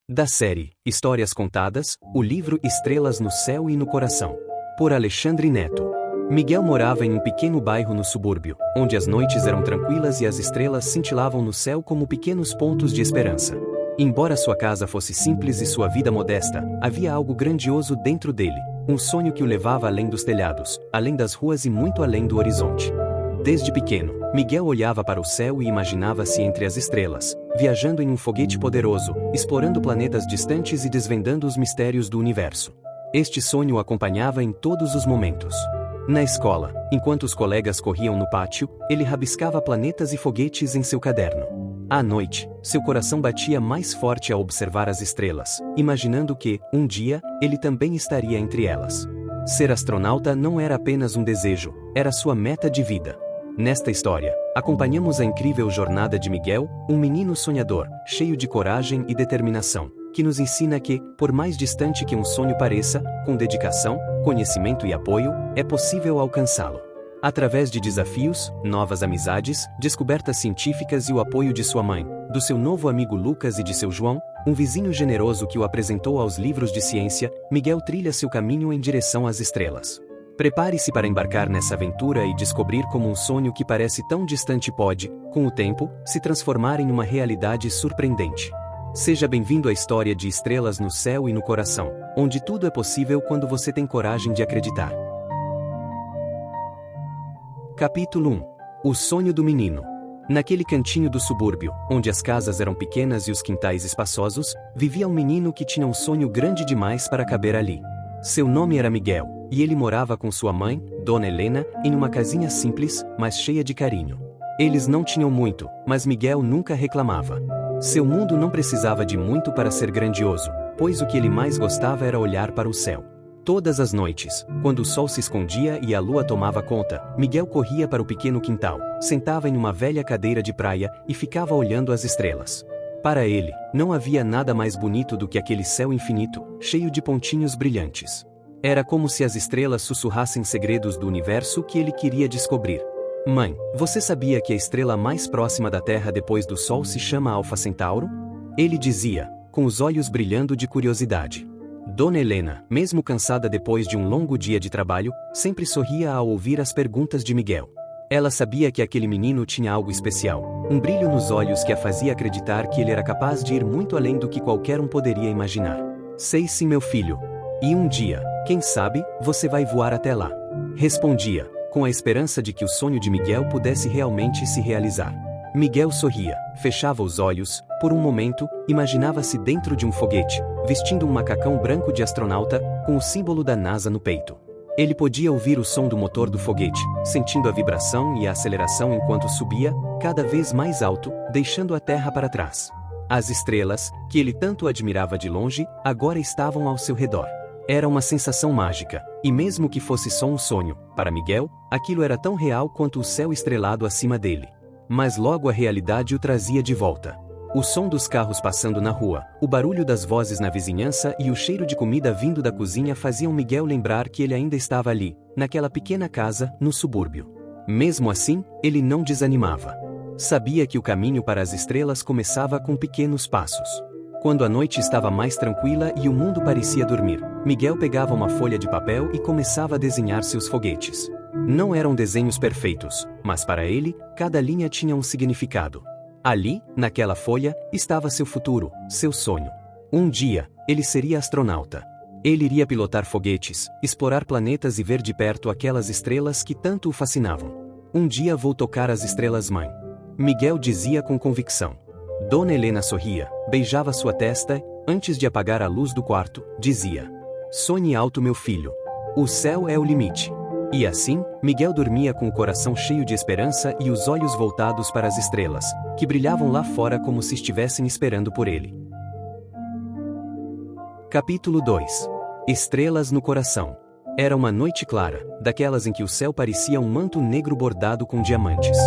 Da série Histórias Contadas, o livro Estrelas no Céu e no Coração. Por Alexandre Neto. Miguel morava em um pequeno bairro no subúrbio, onde as noites eram tranquilas e as estrelas cintilavam no céu como pequenos pontos de esperança. Embora sua casa fosse simples e sua vida modesta, havia algo grandioso dentro dele, um sonho que o levava além dos telhados, além das ruas e muito além do horizonte. Desde pequeno, Miguel olhava para o céu e imaginava-se entre as estrelas, viajando em um foguete poderoso, explorando planetas distantes e desvendando os mistérios do universo. Este sonho o acompanhava em todos os momentos. Na escola, enquanto os colegas corriam no pátio, ele rabiscava planetas e foguetes em seu caderno. À noite, seu coração batia mais forte ao observar as estrelas, imaginando que, um dia, ele também estaria entre elas. Ser astronauta não era apenas um desejo, era sua meta de vida. Nesta história, acompanhamos a incrível jornada de Miguel, um menino sonhador, cheio de coragem e determinação, que nos ensina que, por mais distante que um sonho pareça, com dedicação, conhecimento e apoio, é possível alcançá-lo. Através de desafios, novas amizades, descobertas científicas e o apoio de sua mãe, do seu novo amigo Lucas e de seu João, um vizinho generoso que o apresentou aos livros de ciência, Miguel trilha seu caminho em direção às estrelas. Prepare-se para embarcar nessa aventura e descobrir como um sonho que parece tão distante pode, com o tempo, se transformar em uma realidade surpreendente. Seja bem-vindo à história de Estrelas no Céu e no Coração, onde tudo é possível quando você tem coragem de acreditar. Capítulo 1. O sonho do menino. Naquele cantinho do subúrbio, onde as casas eram pequenas e os quintais espaçosos, vivia um menino que tinha um sonho grande demais para caber ali. Seu nome era Miguel, e ele morava com sua mãe, Dona Helena, em uma casinha simples, mas cheia de carinho. Eles não tinham muito, mas Miguel nunca reclamava. Seu mundo não precisava de muito para ser grandioso, pois o que ele mais gostava era olhar para o céu. Todas as noites, quando o sol se escondia e a lua tomava conta, Miguel corria para o pequeno quintal, sentava em uma velha cadeira de praia e ficava olhando as estrelas. Para ele, não havia nada mais bonito do que aquele céu infinito, cheio de pontinhos brilhantes. Era como se as estrelas sussurrassem segredos do universo que ele queria descobrir. Mãe, você sabia que a estrela mais próxima da Terra depois do Sol se chama Alfa Centauro? Ele dizia, com os olhos brilhando de curiosidade. Dona Helena, mesmo cansada depois de um longo dia de trabalho, sempre sorria ao ouvir as perguntas de Miguel. Ela sabia que aquele menino tinha algo especial, um brilho nos olhos que a fazia acreditar que ele era capaz de ir muito além do que qualquer um poderia imaginar. Sei sim, meu filho. E um dia, quem sabe, você vai voar até lá. Respondia, com a esperança de que o sonho de Miguel pudesse realmente se realizar. Miguel sorria, fechava os olhos, por um momento, imaginava-se dentro de um foguete, vestindo um macacão branco de astronauta, com o símbolo da NASA no peito. Ele podia ouvir o som do motor do foguete, sentindo a vibração e a aceleração enquanto subia, cada vez mais alto, deixando a Terra para trás. As estrelas, que ele tanto admirava de longe, agora estavam ao seu redor. Era uma sensação mágica, e mesmo que fosse só um sonho, para Miguel, aquilo era tão real quanto o céu estrelado acima dele. Mas logo a realidade o trazia de volta. O som dos carros passando na rua, o barulho das vozes na vizinhança e o cheiro de comida vindo da cozinha faziam Miguel lembrar que ele ainda estava ali, naquela pequena casa, no subúrbio. Mesmo assim, ele não desanimava. Sabia que o caminho para as estrelas começava com pequenos passos. Quando a noite estava mais tranquila e o mundo parecia dormir, Miguel pegava uma folha de papel e começava a desenhar seus foguetes. Não eram desenhos perfeitos, mas para ele, cada linha tinha um significado. Ali, naquela folha, estava seu futuro, seu sonho. Um dia, ele seria astronauta. Ele iria pilotar foguetes, explorar planetas e ver de perto aquelas estrelas que tanto o fascinavam. Um dia vou tocar as estrelas, mãe. Miguel dizia com convicção. Dona Helena sorria, beijava sua testa, antes de apagar a luz do quarto, dizia: sonhe alto, meu filho. O céu é o limite. E assim, Miguel dormia com o coração cheio de esperança e os olhos voltados para as estrelas, que brilhavam lá fora como se estivessem esperando por ele. Capítulo 2. Estrelas no Coração. Era uma noite clara, daquelas em que o céu parecia um manto negro bordado com diamantes.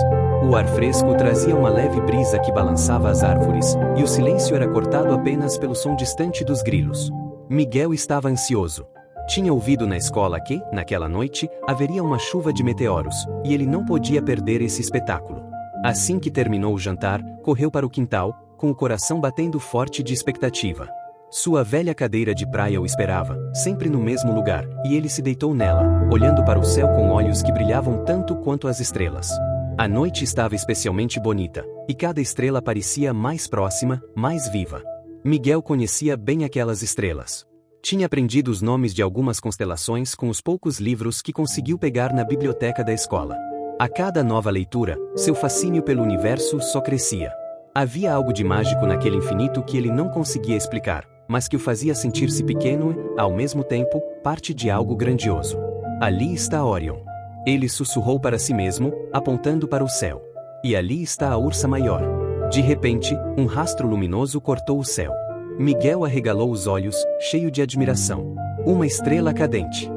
O ar fresco trazia uma leve brisa que balançava as árvores, e o silêncio era cortado apenas pelo som distante dos grilos. Miguel estava ansioso. Tinha ouvido na escola que, naquela noite, haveria uma chuva de meteoros, e ele não podia perder esse espetáculo. Assim que terminou o jantar, correu para o quintal, com o coração batendo forte de expectativa. Sua velha cadeira de praia o esperava, sempre no mesmo lugar, e ele se deitou nela, olhando para o céu com olhos que brilhavam tanto quanto as estrelas. A noite estava especialmente bonita, e cada estrela parecia mais próxima, mais viva. Miguel conhecia bem aquelas estrelas. Tinha aprendido os nomes de algumas constelações com os poucos livros que conseguiu pegar na biblioteca da escola. A cada nova leitura, seu fascínio pelo universo só crescia. Havia algo de mágico naquele infinito que ele não conseguia explicar, mas que o fazia sentir-se pequeno e, ao mesmo tempo, parte de algo grandioso. Ali está Orion. Ele sussurrou para si mesmo, apontando para o céu. E ali está a Ursa Maior. De repente, um rastro luminoso cortou o céu. Miguel arregalou os olhos, cheio de admiração. Uma estrela cadente,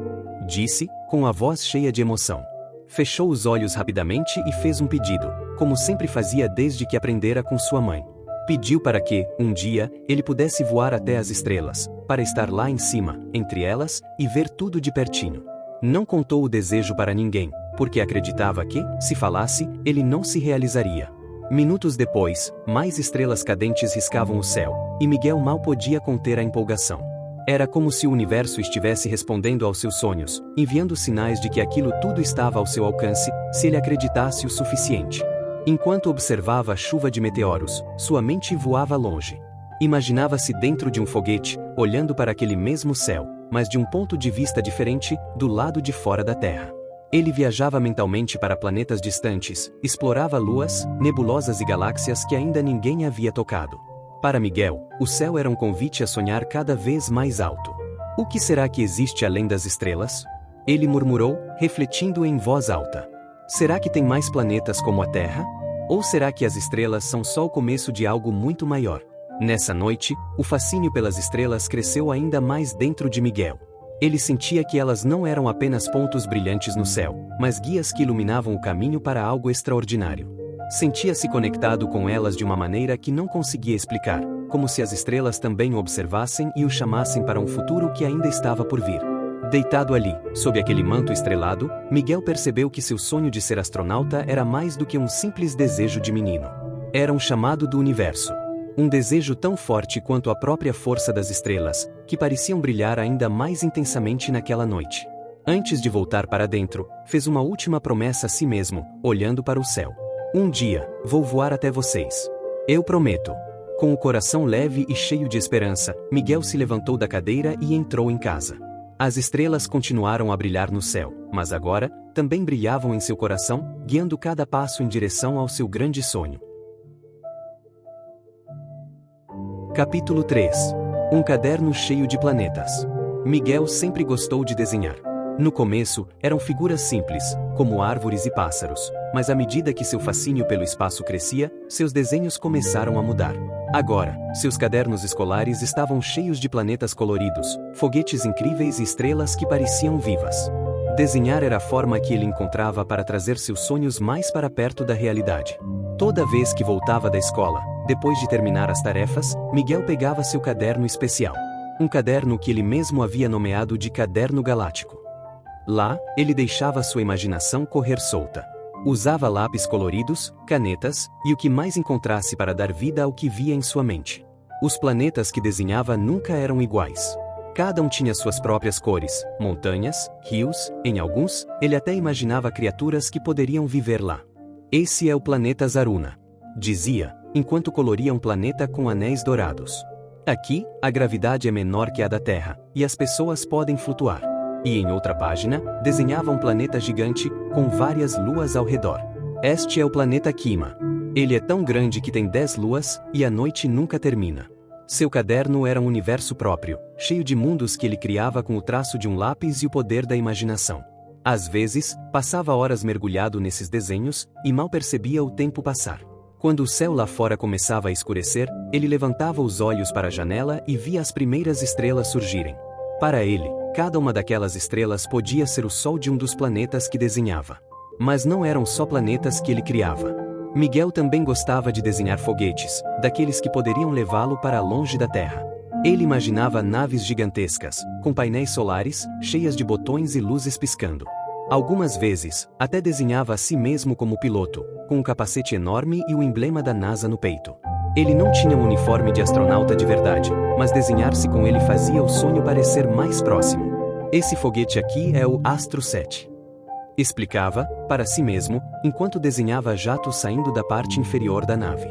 disse, com a voz cheia de emoção. Fechou os olhos rapidamente e fez um pedido, como sempre fazia desde que aprendera com sua mãe. Pediu para que, um dia, ele pudesse voar até as estrelas, para estar lá em cima, entre elas, e ver tudo de pertinho. Não contou o desejo para ninguém, porque acreditava que, se falasse, ele não se realizaria. Minutos depois, mais estrelas cadentes riscavam o céu, e Miguel mal podia conter a empolgação. Era como se o universo estivesse respondendo aos seus sonhos, enviando sinais de que aquilo tudo estava ao seu alcance, se ele acreditasse o suficiente. Enquanto observava a chuva de meteoros, sua mente voava longe. Imaginava-se dentro de um foguete, olhando para aquele mesmo céu, mas de um ponto de vista diferente, do lado de fora da Terra. Ele viajava mentalmente para planetas distantes, explorava luas, nebulosas e galáxias que ainda ninguém havia tocado. Para Miguel, o céu era um convite a sonhar cada vez mais alto. O que será que existe além das estrelas? Ele murmurou, refletindo em voz alta. Será que tem mais planetas como a Terra? Ou será que as estrelas são só o começo de algo muito maior? Nessa noite, o fascínio pelas estrelas cresceu ainda mais dentro de Miguel. Ele sentia que elas não eram apenas pontos brilhantes no céu, mas guias que iluminavam o caminho para algo extraordinário. Sentia-se conectado com elas de uma maneira que não conseguia explicar, como se as estrelas também o observassem e o chamassem para um futuro que ainda estava por vir. Deitado ali, sob aquele manto estrelado, Miguel percebeu que seu sonho de ser astronauta era mais do que um simples desejo de menino. Era um chamado do universo. Um desejo tão forte quanto a própria força das estrelas, que pareciam brilhar ainda mais intensamente naquela noite. Antes de voltar para dentro, fez uma última promessa a si mesmo, olhando para o céu. Um dia, vou voar até vocês. Eu prometo. Com o coração leve e cheio de esperança, Miguel se levantou da cadeira e entrou em casa. As estrelas continuaram a brilhar no céu, mas agora, também brilhavam em seu coração, guiando cada passo em direção ao seu grande sonho. Capítulo 3. Um caderno cheio de planetas. Miguel sempre gostou de desenhar. No começo, eram figuras simples, como árvores e pássaros, mas à medida que seu fascínio pelo espaço crescia, seus desenhos começaram a mudar. Agora, seus cadernos escolares estavam cheios de planetas coloridos, foguetes incríveis e estrelas que pareciam vivas. Desenhar era a forma que ele encontrava para trazer seus sonhos mais para perto da realidade. Toda vez que voltava da escola, depois de terminar as tarefas, Miguel pegava seu caderno especial. Um caderno que ele mesmo havia nomeado de Caderno Galáctico. Lá, ele deixava sua imaginação correr solta. Usava lápis coloridos, canetas, e o que mais encontrasse para dar vida ao que via em sua mente. Os planetas que desenhava nunca eram iguais. Cada um tinha suas próprias cores, montanhas, rios, em alguns, ele até imaginava criaturas que poderiam viver lá. Esse é o planeta Zaruna, dizia, enquanto coloria um planeta com anéis dourados. Aqui, a gravidade é menor que a da Terra, e as pessoas podem flutuar. E em outra página, desenhava um planeta gigante, com várias luas ao redor. Este é o planeta Kima. Ele é tão grande que tem 10 luas, e a noite nunca termina. Seu caderno era um universo próprio, cheio de mundos que ele criava com o traço de um lápis e o poder da imaginação. Às vezes, passava horas mergulhado nesses desenhos, e mal percebia o tempo passar. Quando o céu lá fora começava a escurecer, ele levantava os olhos para a janela e via as primeiras estrelas surgirem. Para ele, cada uma daquelas estrelas podia ser o sol de um dos planetas que desenhava. Mas não eram só planetas que ele criava. Miguel também gostava de desenhar foguetes, daqueles que poderiam levá-lo para longe da Terra. Ele imaginava naves gigantescas, com painéis solares, cheias de botões e luzes piscando. Algumas vezes, até desenhava a si mesmo como piloto, com um capacete enorme e o emblema da NASA no peito. Ele não tinha um uniforme de astronauta de verdade, mas desenhar-se com ele fazia o sonho parecer mais próximo. Esse foguete aqui é o Astro 7. Explicava, para si mesmo, enquanto desenhava jatos saindo da parte inferior da nave.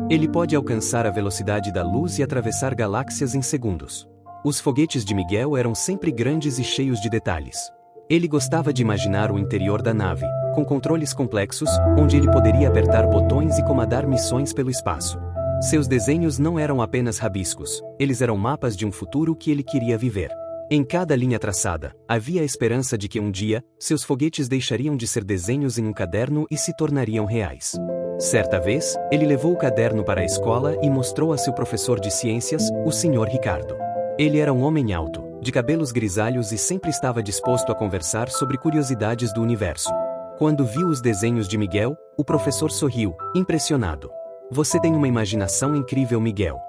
Ele pode alcançar a velocidade da luz e atravessar galáxias em segundos. Os foguetes de Miguel eram sempre grandes e cheios de detalhes. Ele gostava de imaginar o interior da nave, com controles complexos, onde ele poderia apertar botões e comandar missões pelo espaço. Seus desenhos não eram apenas rabiscos, eles eram mapas de um futuro que ele queria viver. Em cada linha traçada, havia a esperança de que um dia, seus foguetes deixariam de ser desenhos em um caderno e se tornariam reais. Certa vez, ele levou o caderno para a escola e mostrou a seu professor de ciências, o Sr. Ricardo. Ele era um homem alto, de cabelos grisalhos e sempre estava disposto a conversar sobre curiosidades do universo. Quando viu os desenhos de Miguel, o professor sorriu, impressionado. Você tem uma imaginação incrível, Miguel,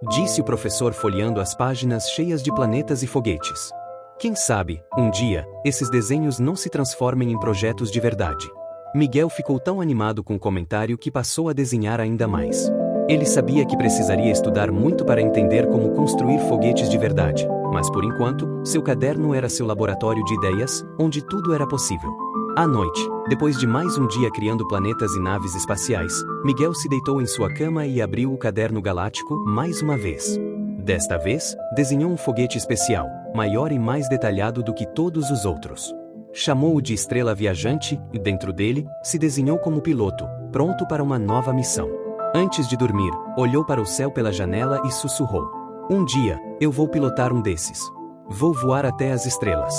disse o professor folheando as páginas cheias de planetas e foguetes. Quem sabe, um dia, esses desenhos não se transformem em projetos de verdade. Miguel ficou tão animado com o comentário que passou a desenhar ainda mais. Ele sabia que precisaria estudar muito para entender como construir foguetes de verdade, mas por enquanto, seu caderno era seu laboratório de ideias, onde tudo era possível. À noite, depois de mais um dia criando planetas e naves espaciais, Miguel se deitou em sua cama e abriu o caderno galáctico mais uma vez. Desta vez, desenhou um foguete especial, maior e mais detalhado do que todos os outros. Chamou-o de Estrela Viajante e, dentro dele, se desenhou como piloto, pronto para uma nova missão. Antes de dormir, olhou para o céu pela janela e sussurrou: um dia, eu vou pilotar um desses. Vou voar até as estrelas.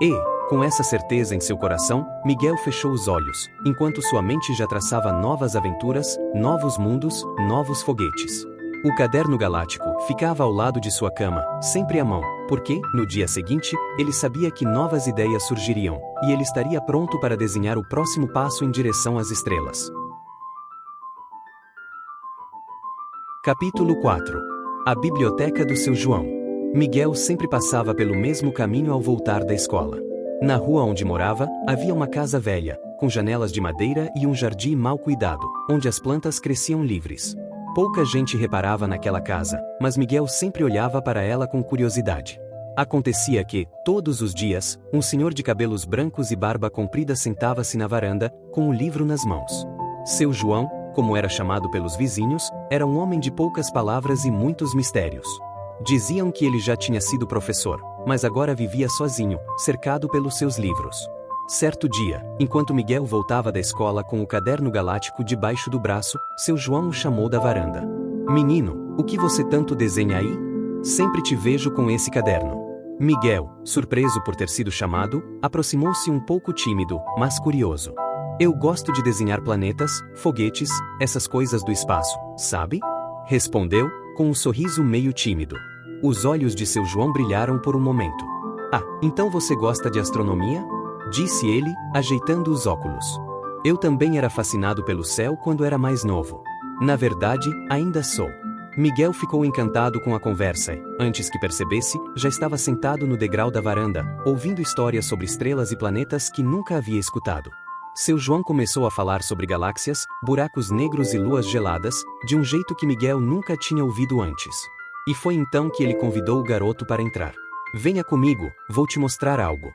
E, com essa certeza em seu coração, Miguel fechou os olhos, enquanto sua mente já traçava novas aventuras, novos mundos, novos foguetes. O caderno galáctico ficava ao lado de sua cama, sempre à mão, porque, no dia seguinte, ele sabia que novas ideias surgiriam, e ele estaria pronto para desenhar o próximo passo em direção às estrelas. Capítulo 4. A biblioteca do seu João. Miguel sempre passava pelo mesmo caminho ao voltar da escola. Na rua onde morava, havia uma casa velha, com janelas de madeira e um jardim mal cuidado, onde as plantas cresciam livres. Pouca gente reparava naquela casa, mas Miguel sempre olhava para ela com curiosidade. Acontecia que, todos os dias, um senhor de cabelos brancos e barba comprida sentava-se na varanda, com o livro nas mãos. Seu João, como era chamado pelos vizinhos, era um homem de poucas palavras e muitos mistérios. Diziam que ele já tinha sido professor, mas agora vivia sozinho, cercado pelos seus livros. Certo dia, enquanto Miguel voltava da escola com o caderno galáctico debaixo do braço, seu João o chamou da varanda. Menino, o que você tanto desenha aí? Sempre te vejo com esse caderno. Miguel, surpreso por ter sido chamado, aproximou-se um pouco tímido, mas curioso. Eu gosto de desenhar planetas, foguetes, essas coisas do espaço, sabe? Respondeu, com um sorriso meio tímido. Os olhos de seu João brilharam por um momento. Ah, então você gosta de astronomia? Disse ele, ajeitando os óculos. Eu também era fascinado pelo céu quando era mais novo. Na verdade, ainda sou. Miguel ficou encantado com a conversa e, antes que percebesse, já estava sentado no degrau da varanda, ouvindo histórias sobre estrelas e planetas que nunca havia escutado. Seu João começou a falar sobre galáxias, buracos negros e luas geladas, de um jeito que Miguel nunca tinha ouvido antes. E foi então que ele convidou o garoto para entrar. Venha comigo, vou te mostrar algo,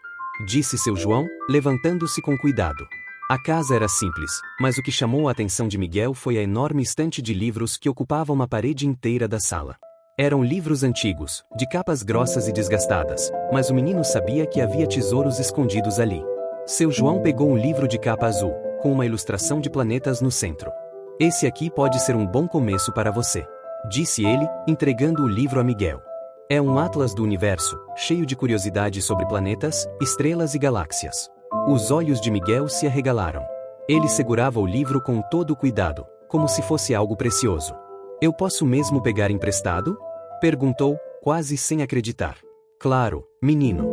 disse seu João, levantando-se com cuidado. A casa era simples, mas o que chamou a atenção de Miguel foi a enorme estante de livros que ocupava uma parede inteira da sala. Eram livros antigos, de capas grossas e desgastadas, mas o menino sabia que havia tesouros escondidos ali. Seu João pegou um livro de capa azul, com uma ilustração de planetas no centro. Esse aqui pode ser um bom começo para você, disse ele, entregando o livro a Miguel. É um atlas do universo, cheio de curiosidades sobre planetas, estrelas e galáxias. Os olhos de Miguel se arregalaram. Ele segurava o livro com todo o cuidado, como se fosse algo precioso. Eu posso mesmo pegar emprestado? Perguntou, quase sem acreditar. Claro, menino.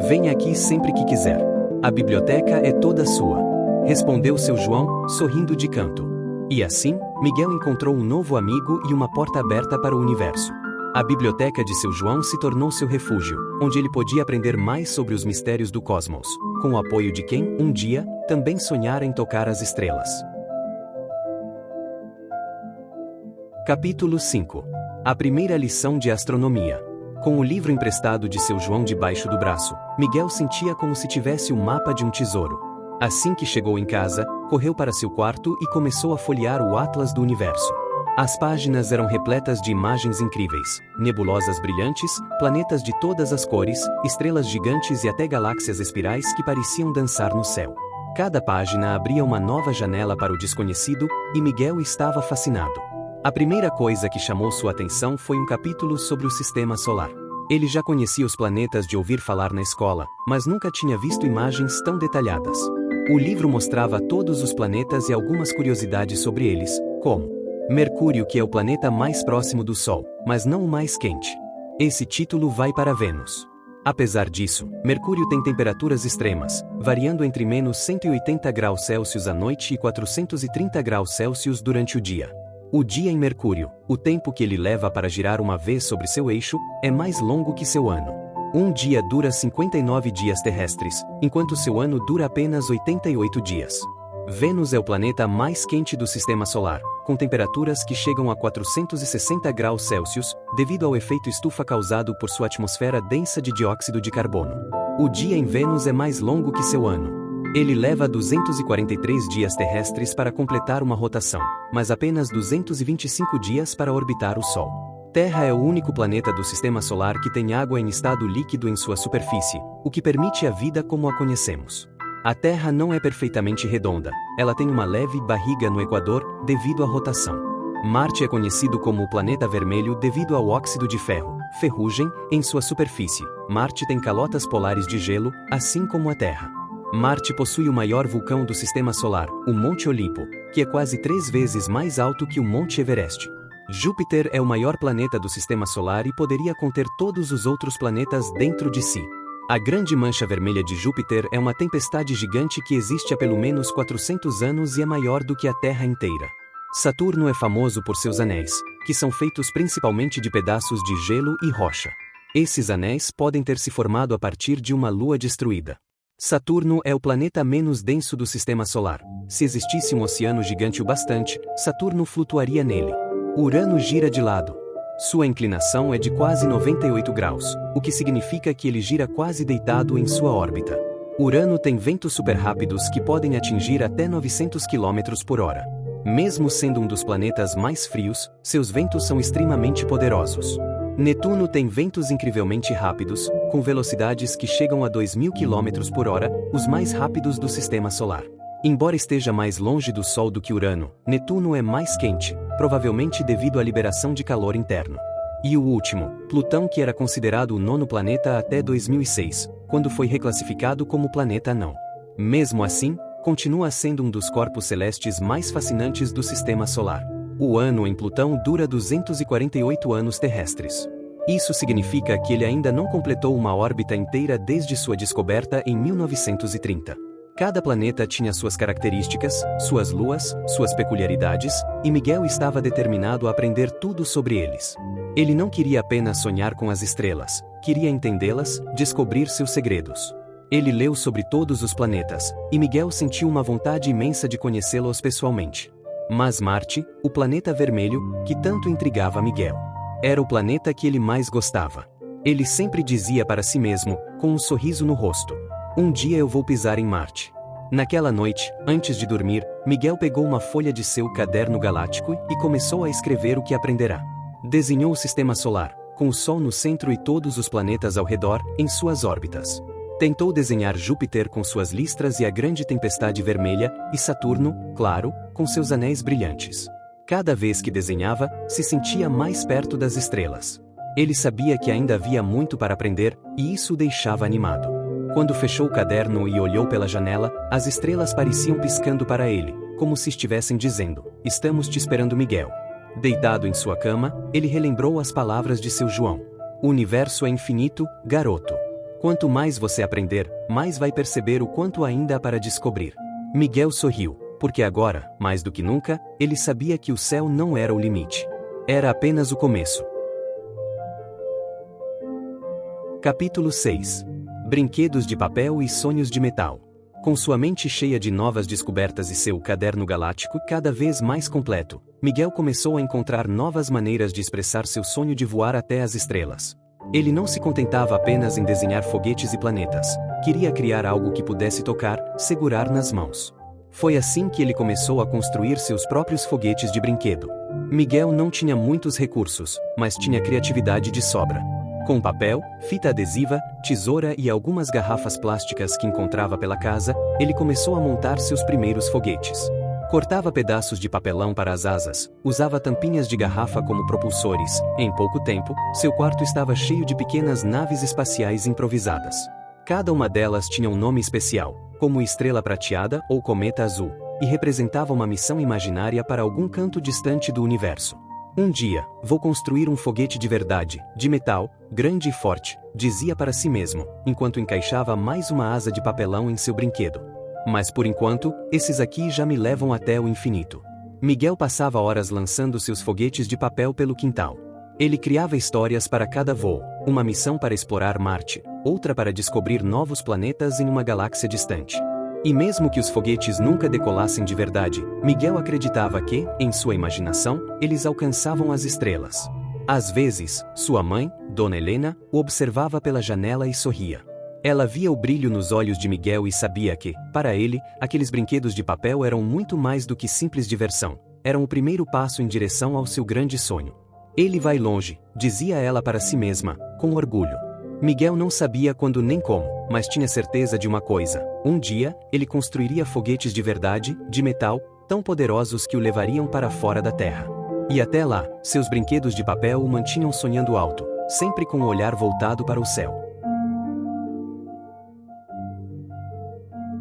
Venha aqui sempre que quiser. A biblioteca é toda sua, respondeu seu João, sorrindo de canto. E assim, Miguel encontrou um novo amigo e uma porta aberta para o universo. A biblioteca de seu João se tornou seu refúgio, onde ele podia aprender mais sobre os mistérios do cosmos, com o apoio de quem, um dia, também sonhara em tocar as estrelas. Capítulo 5. A primeira lição de astronomia. Com o livro emprestado de seu João debaixo do braço, Miguel sentia como se tivesse o mapa de um tesouro. Assim que chegou em casa, correu para seu quarto e começou a folhear o Atlas do Universo. As páginas eram repletas de imagens incríveis, nebulosas brilhantes, planetas de todas as cores, estrelas gigantes e até galáxias espirais que pareciam dançar no céu. Cada página abria uma nova janela para o desconhecido, e Miguel estava fascinado. A primeira coisa que chamou sua atenção foi um capítulo sobre o Sistema Solar. Ele já conhecia os planetas de ouvir falar na escola, mas nunca tinha visto imagens tão detalhadas. O livro mostrava todos os planetas e algumas curiosidades sobre eles, como Mercúrio, que é o planeta mais próximo do Sol, mas não o mais quente. Esse título vai para Vênus. Apesar disso, Mercúrio tem temperaturas extremas, variando entre menos 180 graus Celsius à noite e 430 graus Celsius durante o dia. O dia em Mercúrio, o tempo que ele leva para girar uma vez sobre seu eixo, é mais longo que seu ano. Um dia dura 59 dias terrestres, enquanto seu ano dura apenas 88 dias. Vênus é o planeta mais quente do Sistema Solar, com temperaturas que chegam a 460 graus Celsius, devido ao efeito estufa causado por sua atmosfera densa de dióxido de carbono. O dia em Vênus é mais longo que seu ano. Ele leva 243 dias terrestres para completar uma rotação, mas apenas 225 dias para orbitar o Sol. Terra é o único planeta do Sistema Solar que tem água em estado líquido em sua superfície, o que permite a vida como a conhecemos. A Terra não é perfeitamente redonda, ela tem uma leve barriga no Equador, devido à rotação. Marte é conhecido como o planeta vermelho devido ao óxido de ferro, ferrugem, em sua superfície. Marte tem calotas polares de gelo, assim como a Terra. Marte possui o maior vulcão do Sistema Solar, o Monte Olimpo, que é quase 3 vezes mais alto que o Monte Everest. Júpiter é o maior planeta do Sistema Solar e poderia conter todos os outros planetas dentro de si. A Grande Mancha Vermelha de Júpiter é uma tempestade gigante que existe há pelo menos 400 anos e é maior do que a Terra inteira. Saturno é famoso por seus anéis, que são feitos principalmente de pedaços de gelo e rocha. Esses anéis podem ter se formado a partir de uma lua destruída. Saturno é o planeta menos denso do Sistema Solar. Se existisse um oceano gigante o bastante, Saturno flutuaria nele. Urano gira de lado. Sua inclinação é de quase 98 graus, o que significa que ele gira quase deitado em sua órbita. Urano tem ventos superrápidos que podem atingir até 900 km por hora. Mesmo sendo um dos planetas mais frios, seus ventos são extremamente poderosos. Netuno tem ventos incrivelmente rápidos, com velocidades que chegam a 2.000 km por hora, os mais rápidos do Sistema Solar. Embora esteja mais longe do Sol do que Urano, Netuno é mais quente, provavelmente devido à liberação de calor interno. E o último, Plutão, que era considerado o 9º planeta até 2006, quando foi reclassificado como planeta anão. Mesmo assim, continua sendo um dos corpos celestes mais fascinantes do Sistema Solar. O ano em Plutão dura 248 anos terrestres. Isso significa que ele ainda não completou uma órbita inteira desde sua descoberta em 1930. Cada planeta tinha suas características, suas luas, suas peculiaridades, e Miguel estava determinado a aprender tudo sobre eles. Ele não queria apenas sonhar com as estrelas, queria entendê-las, descobrir seus segredos. Ele leu sobre todos os planetas, e Miguel sentiu uma vontade imensa de conhecê-los pessoalmente. Mas Marte, o planeta vermelho, que tanto intrigava Miguel, era o planeta que ele mais gostava. Ele sempre dizia para si mesmo, com um sorriso no rosto: um dia eu vou pisar em Marte. Naquela noite, antes de dormir, Miguel pegou uma folha de seu caderno galáctico e começou a escrever o que aprenderá. Desenhou o Sistema Solar, com o Sol no centro e todos os planetas ao redor, em suas órbitas. Tentou desenhar Júpiter com suas listras e a grande tempestade vermelha, e Saturno, claro, com seus anéis brilhantes. Cada vez que desenhava, se sentia mais perto das estrelas. Ele sabia que ainda havia muito para aprender, e isso o deixava animado. Quando fechou o caderno e olhou pela janela, as estrelas pareciam piscando para ele, como se estivessem dizendo: estamos te esperando, Miguel. Deitado em sua cama, ele relembrou as palavras de seu João: o universo é infinito, garoto. Quanto mais você aprender, mais vai perceber o quanto ainda há para descobrir. Miguel sorriu, porque agora, mais do que nunca, ele sabia que o céu não era o limite. Era apenas o começo. Capítulo 6. Brinquedos de papel e sonhos de metal. Com sua mente cheia de novas descobertas e seu caderno galáctico cada vez mais completo, Miguel começou a encontrar novas maneiras de expressar seu sonho de voar até as estrelas. Ele não se contentava apenas em desenhar foguetes e planetas. Queria criar algo que pudesse tocar, segurar nas mãos. Foi assim que ele começou a construir seus próprios foguetes de brinquedo. Miguel não tinha muitos recursos, mas tinha criatividade de sobra. Com papel, fita adesiva, tesoura e algumas garrafas plásticas que encontrava pela casa, ele começou a montar seus primeiros foguetes. Cortava pedaços de papelão para as asas, usava tampinhas de garrafa como propulsores. Em pouco tempo, seu quarto estava cheio de pequenas naves espaciais improvisadas. Cada uma delas tinha um nome especial, como Estrela Prateada ou Cometa Azul, e representava uma missão imaginária para algum canto distante do universo. Um dia, vou construir um foguete de verdade, de metal, grande e forte, dizia para si mesmo, enquanto encaixava mais uma asa de papelão em seu brinquedo. Mas por enquanto, esses aqui já me levam até o infinito. Miguel passava horas lançando seus foguetes de papel pelo quintal. Ele criava histórias para cada voo, uma missão para explorar Marte, outra para descobrir novos planetas em uma galáxia distante. E mesmo que os foguetes nunca decolassem de verdade, Miguel acreditava que, em sua imaginação, eles alcançavam as estrelas. Às vezes, sua mãe, Dona Helena, o observava pela janela e sorria. Ela via o brilho nos olhos de Miguel e sabia que, para ele, aqueles brinquedos de papel eram muito mais do que simples diversão. Eram o primeiro passo em direção ao seu grande sonho. Ele vai longe, dizia ela para si mesma, com orgulho. Miguel não sabia quando nem como, mas tinha certeza de uma coisa: um dia, ele construiria foguetes de verdade, de metal, tão poderosos que o levariam para fora da Terra. E até lá, seus brinquedos de papel o mantinham sonhando alto, sempre com o olhar voltado para o céu.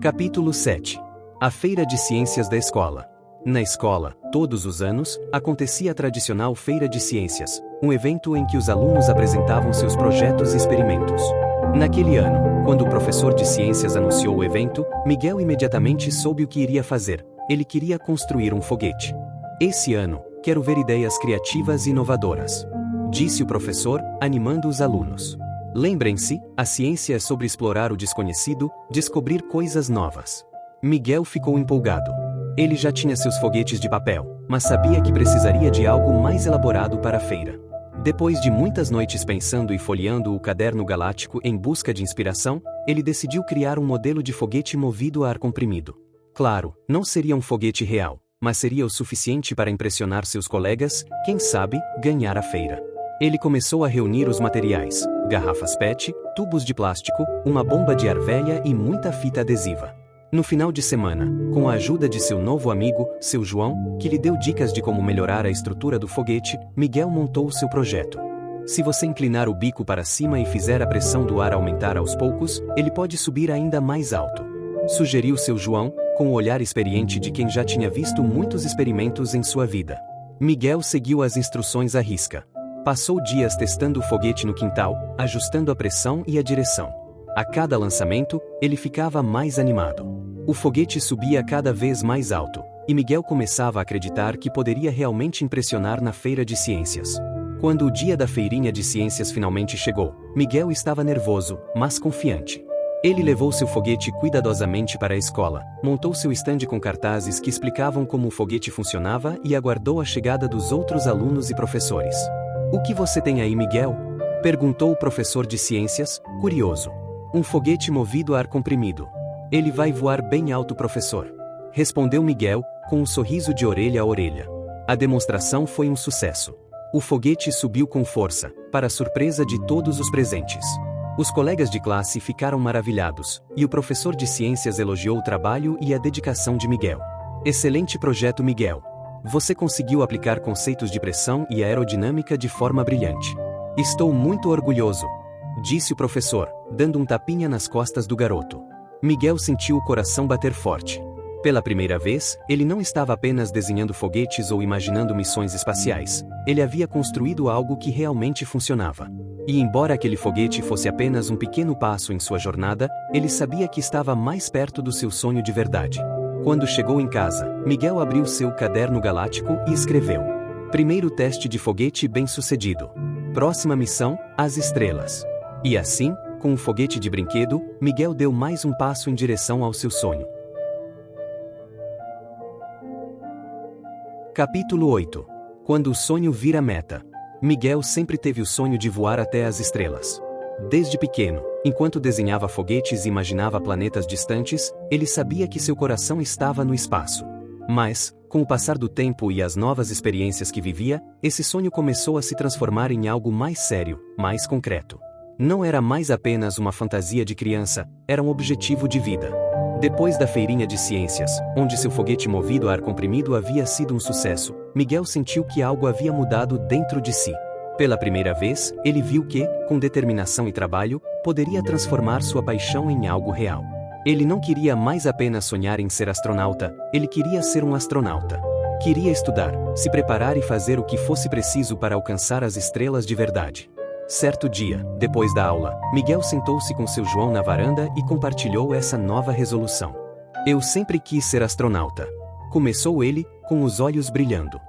Capítulo 7. A Feira de Ciências da Escola. Na escola, todos os anos, acontecia a tradicional Feira de Ciências, um evento em que os alunos apresentavam seus projetos e experimentos. Naquele ano, quando o professor de ciências anunciou o evento, Miguel imediatamente soube o que iria fazer. Ele queria construir um foguete. Esse ano, quero ver ideias criativas e inovadoras, disse o professor, animando os alunos. Lembrem-se, a ciência é sobre explorar o desconhecido, descobrir coisas novas. Miguel ficou empolgado. Ele já tinha seus foguetes de papel, mas sabia que precisaria de algo mais elaborado para a feira. Depois de muitas noites pensando e folheando o caderno galáctico em busca de inspiração, ele decidiu criar um modelo de foguete movido a ar comprimido. Claro, não seria um foguete real, mas seria o suficiente para impressionar seus colegas, quem sabe, ganhar a feira. Ele começou a reunir os materiais: garrafas PET, tubos de plástico, uma bomba de ar velha e muita fita adesiva. No final de semana, com a ajuda de seu novo amigo, seu João, que lhe deu dicas de como melhorar a estrutura do foguete, Miguel montou o seu projeto. Se você inclinar o bico para cima e fizer a pressão do ar aumentar aos poucos, ele pode subir ainda mais alto, sugeriu seu João, com o olhar experiente de quem já tinha visto muitos experimentos em sua vida. Miguel seguiu as instruções à risca. Passou dias testando o foguete no quintal, ajustando a pressão e a direção. A cada lançamento, ele ficava mais animado. O foguete subia cada vez mais alto, e Miguel começava a acreditar que poderia realmente impressionar na feira de ciências. Quando o dia da feirinha de ciências finalmente chegou, Miguel estava nervoso, mas confiante. Ele levou seu foguete cuidadosamente para a escola, montou seu estande com cartazes que explicavam como o foguete funcionava e aguardou a chegada dos outros alunos e professores. "O que você tem aí, Miguel?" perguntou o professor de ciências, curioso. "Um foguete movido a ar comprimido. Ele vai voar bem alto, professor", respondeu Miguel, com um sorriso de orelha a orelha. A demonstração foi um sucesso. O foguete subiu com força, para a surpresa de todos os presentes. Os colegas de classe ficaram maravilhados, e o professor de ciências elogiou o trabalho e a dedicação de Miguel. "Excelente projeto, Miguel. Você conseguiu aplicar conceitos de pressão e aerodinâmica de forma brilhante. Estou muito orgulhoso", disse o professor, dando um tapinha nas costas do garoto. Miguel sentiu o coração bater forte. Pela primeira vez, ele não estava apenas desenhando foguetes ou imaginando missões espaciais. Ele havia construído algo que realmente funcionava. E embora aquele foguete fosse apenas um pequeno passo em sua jornada, ele sabia que estava mais perto do seu sonho de verdade. Quando chegou em casa, Miguel abriu seu caderno galáctico e escreveu: "Primeiro teste de foguete bem-sucedido. Próxima missão, as estrelas." E assim, Com um foguete de brinquedo, Miguel deu mais um passo em direção ao seu sonho. Capítulo 8. Quando o sonho vira meta. Miguel sempre teve o sonho de voar até as estrelas. Desde pequeno, enquanto desenhava foguetes e imaginava planetas distantes, ele sabia que seu coração estava no espaço. Mas, com o passar do tempo e as novas experiências que vivia, esse sonho começou a se transformar em algo mais sério, mais concreto. Não era mais apenas uma fantasia de criança, era um objetivo de vida. Depois da feirinha de ciências, onde seu foguete movido a ar comprimido havia sido um sucesso, Miguel sentiu que algo havia mudado dentro de si. Pela primeira vez, ele viu que, com determinação e trabalho, poderia transformar sua paixão em algo real. Ele não queria mais apenas sonhar em ser astronauta, ele queria ser um astronauta. Queria estudar, se preparar e fazer o que fosse preciso para alcançar as estrelas de verdade. Certo dia, depois da aula, Miguel sentou-se com seu João na varanda e compartilhou essa nova resolução. Eu sempre quis ser astronauta. Começou ele, com os olhos brilhando.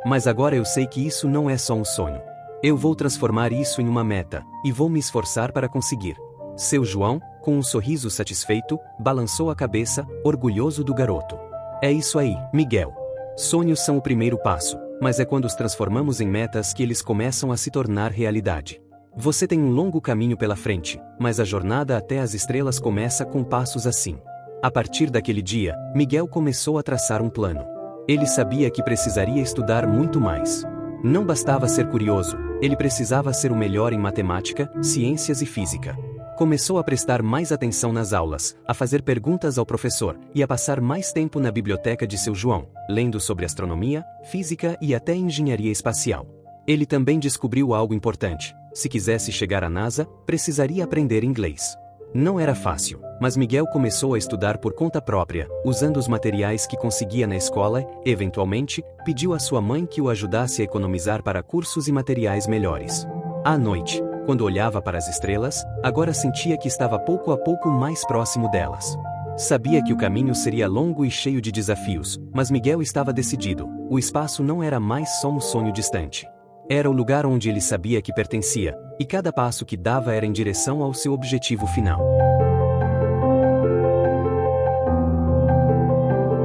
Mas agora eu sei que isso não é só um sonho. Eu vou transformar isso em uma meta, e vou me esforçar para conseguir. Seu João, com um sorriso satisfeito, balançou a cabeça, orgulhoso do garoto. É isso aí, Miguel. Sonhos são o primeiro passo, mas é quando os transformamos em metas que eles começam a se tornar realidade. Você tem um longo caminho pela frente, mas a jornada até as estrelas começa com passos assim. A partir daquele dia, Miguel começou a traçar um plano. Ele sabia que precisaria estudar muito mais. Não bastava ser curioso, ele precisava ser o melhor em matemática, ciências e física. Começou a prestar mais atenção nas aulas, a fazer perguntas ao professor e a passar mais tempo na biblioteca de seu João, lendo sobre astronomia, física e até engenharia espacial. Ele também descobriu algo importante. Se quisesse chegar à NASA, precisaria aprender inglês. Não era fácil, mas Miguel começou a estudar por conta própria, usando os materiais que conseguia na escola e, eventualmente, pediu à sua mãe que o ajudasse a economizar para cursos e materiais melhores. À noite, quando olhava para as estrelas, agora sentia que estava pouco a pouco mais próximo delas. Sabia que o caminho seria longo e cheio de desafios, mas Miguel estava decidido. O espaço não era mais só um sonho distante. Era o lugar onde ele sabia que pertencia, e cada passo que dava era em direção ao seu objetivo final.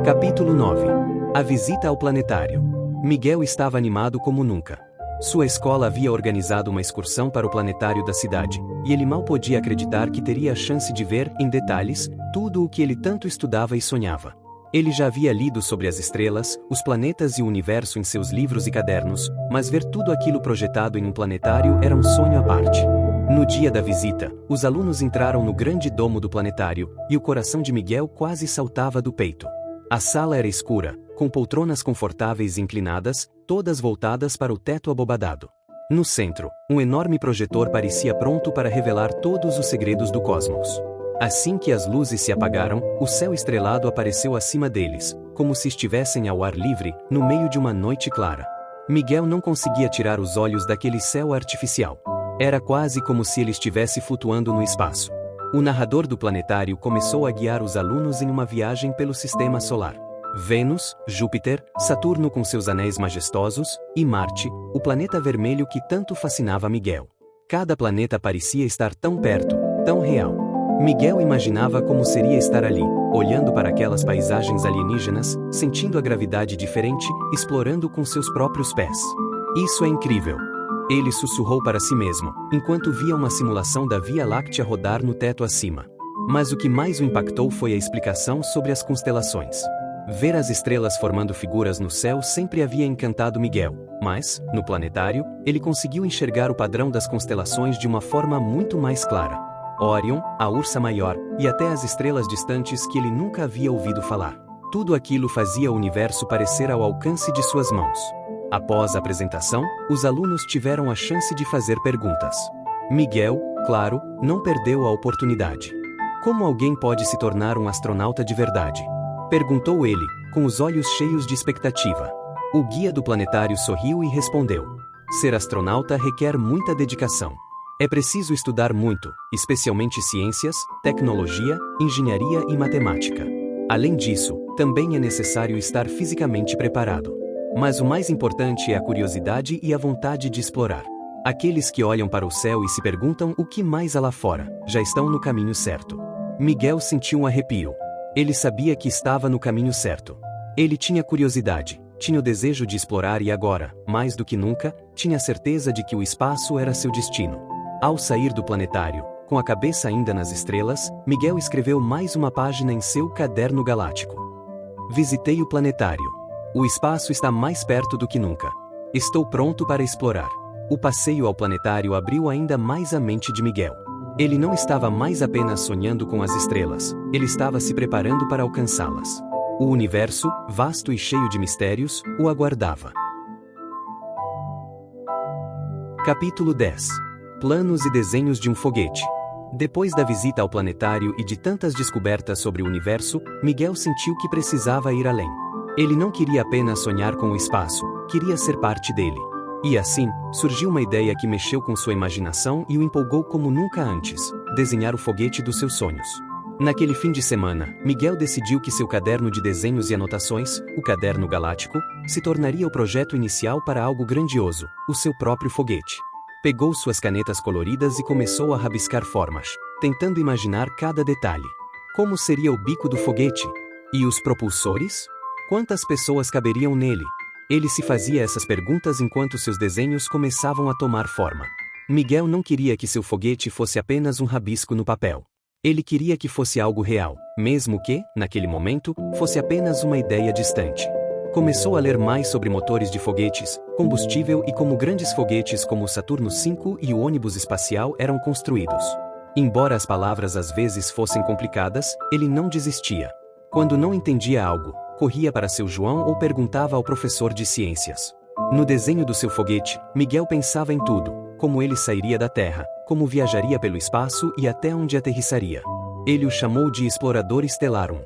Capítulo 9. A visita ao planetário. Miguel estava animado como nunca. Sua escola havia organizado uma excursão para o planetário da cidade, e ele mal podia acreditar que teria a chance de ver, em detalhes, tudo o que ele tanto estudava e sonhava. Ele já havia lido sobre as estrelas, os planetas e o universo em seus livros e cadernos, mas ver tudo aquilo projetado em um planetário era um sonho à parte. No dia da visita, os alunos entraram no grande domo do planetário, e o coração de Miguel quase saltava do peito. A sala era escura, com poltronas confortáveis e inclinadas, todas voltadas para o teto abobadado. No centro, um enorme projetor parecia pronto para revelar todos os segredos do cosmos. Assim que as luzes se apagaram, o céu estrelado apareceu acima deles, como se estivessem ao ar livre, no meio de uma noite clara. Miguel não conseguia tirar os olhos daquele céu artificial. Era quase como se ele estivesse flutuando no espaço. O narrador do planetário começou a guiar os alunos em uma viagem pelo sistema solar. Vênus, Júpiter, Saturno com seus anéis majestosos, e Marte, o planeta vermelho que tanto fascinava Miguel. Cada planeta parecia estar tão perto, tão real. Miguel imaginava como seria estar ali, olhando para aquelas paisagens alienígenas, sentindo a gravidade diferente, explorando com seus próprios pés. Isso é incrível! Ele sussurrou para si mesmo, enquanto via uma simulação da Via Láctea rodar no teto acima. Mas o que mais o impactou foi a explicação sobre as constelações. Ver as estrelas formando figuras no céu sempre havia encantado Miguel, mas, no planetário, ele conseguiu enxergar o padrão das constelações de uma forma muito mais clara. Órion, a Ursa Maior, e até as estrelas distantes que ele nunca havia ouvido falar. Tudo aquilo fazia o universo parecer ao alcance de suas mãos. Após a apresentação, os alunos tiveram a chance de fazer perguntas. Miguel, claro, não perdeu a oportunidade. Como alguém pode se tornar um astronauta de verdade? Perguntou ele, com os olhos cheios de expectativa. O guia do planetário sorriu e respondeu: ser astronauta requer muita dedicação. É preciso estudar muito, especialmente ciências, tecnologia, engenharia e matemática. Além disso, também é necessário estar fisicamente preparado. Mas o mais importante é a curiosidade e a vontade de explorar. Aqueles que olham para o céu e se perguntam o que mais há lá fora, já estão no caminho certo. Miguel sentiu um arrepio. Ele sabia que estava no caminho certo. Ele tinha curiosidade, tinha o desejo de explorar e agora, mais do que nunca, tinha a certeza de que o espaço era seu destino. Ao sair do planetário, com a cabeça ainda nas estrelas, Miguel escreveu mais uma página em seu caderno galáctico. Visitei o planetário. O espaço está mais perto do que nunca. Estou pronto para explorar. O passeio ao planetário abriu ainda mais a mente de Miguel. Ele não estava mais apenas sonhando com as estrelas, ele estava se preparando para alcançá-las. O universo, vasto e cheio de mistérios, o aguardava. Capítulo 10. Planos e desenhos de um foguete. Depois da visita ao planetário e de tantas descobertas sobre o universo, Miguel sentiu que precisava ir além. Ele não queria apenas sonhar com o espaço, queria ser parte dele. E assim, surgiu uma ideia que mexeu com sua imaginação e o empolgou como nunca antes: desenhar o foguete dos seus sonhos. Naquele fim de semana, Miguel decidiu que seu caderno de desenhos e anotações, o Caderno Galáctico, se tornaria o projeto inicial para algo grandioso, o seu próprio foguete. Pegou suas canetas coloridas e começou a rabiscar formas, tentando imaginar cada detalhe. Como seria o bico do foguete? E os propulsores? Quantas pessoas caberiam nele? Ele se fazia essas perguntas enquanto seus desenhos começavam a tomar forma. Miguel não queria que seu foguete fosse apenas um rabisco no papel. Ele queria que fosse algo real, mesmo que, naquele momento, fosse apenas uma ideia distante. Começou a ler mais sobre motores de foguetes, combustível e como grandes foguetes como o Saturno V e o ônibus espacial eram construídos. Embora as palavras às vezes fossem complicadas, ele não desistia. Quando não entendia algo, corria para seu João ou perguntava ao professor de ciências. No desenho do seu foguete, Miguel pensava em tudo: como ele sairia da Terra, como viajaria pelo espaço e até onde aterrissaria. Ele o chamou de Explorador Stellarum.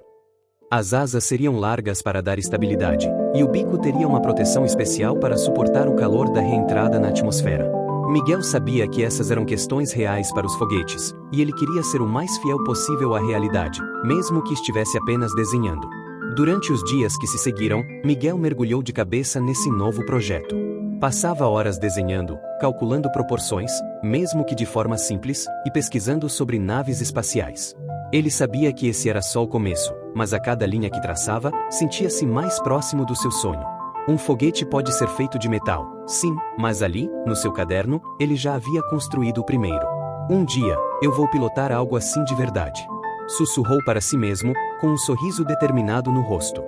As asas seriam largas para dar estabilidade, e o bico teria uma proteção especial para suportar o calor da reentrada na atmosfera. Miguel sabia que essas eram questões reais para os foguetes, e ele queria ser o mais fiel possível à realidade, mesmo que estivesse apenas desenhando. Durante os dias que se seguiram, Miguel mergulhou de cabeça nesse novo projeto. Passava horas desenhando, calculando proporções, mesmo que de forma simples, e pesquisando sobre naves espaciais. Ele sabia que esse era só o começo, mas a cada linha que traçava, sentia-se mais próximo do seu sonho. Um foguete pode ser feito de metal, sim, mas ali, no seu caderno, ele já havia construído o primeiro. Um dia, eu vou pilotar algo assim de verdade. Sussurrou para si mesmo, com um sorriso determinado no rosto.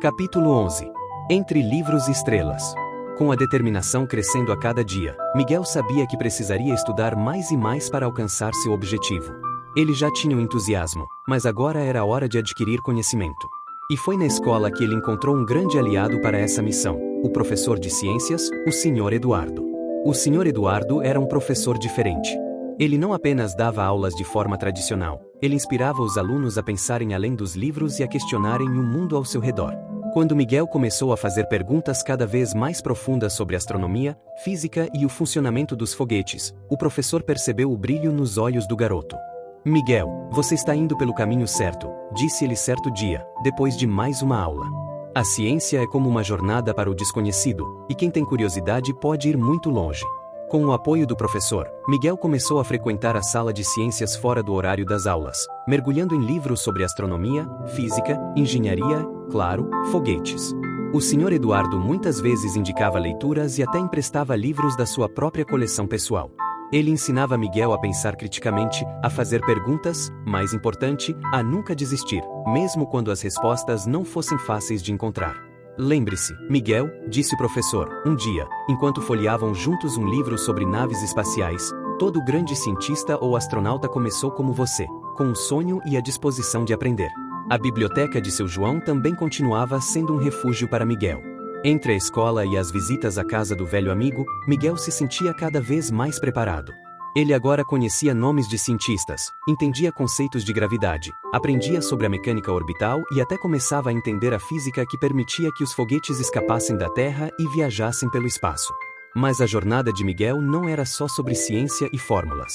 Capítulo 11. Entre livros e estrelas. Com a determinação crescendo a cada dia, Miguel sabia que precisaria estudar mais e mais para alcançar seu objetivo. Ele já tinha o entusiasmo, mas agora era a hora de adquirir conhecimento. E foi na escola que ele encontrou um grande aliado para essa missão: o professor de ciências, o Sr. Eduardo. O Sr. Eduardo era um professor diferente. Ele não apenas dava aulas de forma tradicional, ele inspirava os alunos a pensarem além dos livros e a questionarem o mundo ao seu redor. Quando Miguel começou a fazer perguntas cada vez mais profundas sobre astronomia, física e o funcionamento dos foguetes, o professor percebeu o brilho nos olhos do garoto. Miguel, você está indo pelo caminho certo, disse ele certo dia, depois de mais uma aula. A ciência é como uma jornada para o desconhecido, e quem tem curiosidade pode ir muito longe. Com o apoio do professor, Miguel começou a frequentar a sala de ciências fora do horário das aulas, mergulhando em livros sobre astronomia, física, engenharia, claro, foguetes. O Sr. Eduardo muitas vezes indicava leituras e até emprestava livros da sua própria coleção pessoal. Ele ensinava Miguel a pensar criticamente, a fazer perguntas, mais importante, a nunca desistir, mesmo quando as respostas não fossem fáceis de encontrar. Lembre-se, Miguel, disse o professor, um dia, enquanto folheavam juntos um livro sobre naves espaciais, todo grande cientista ou astronauta começou como você, com um sonho e a disposição de aprender. A biblioteca de seu João também continuava sendo um refúgio para Miguel. Entre a escola e as visitas à casa do velho amigo, Miguel se sentia cada vez mais preparado. Ele agora conhecia nomes de cientistas, entendia conceitos de gravidade, aprendia sobre a mecânica orbital e até começava a entender a física que permitia que os foguetes escapassem da Terra e viajassem pelo espaço. Mas a jornada de Miguel não era só sobre ciência e fórmulas.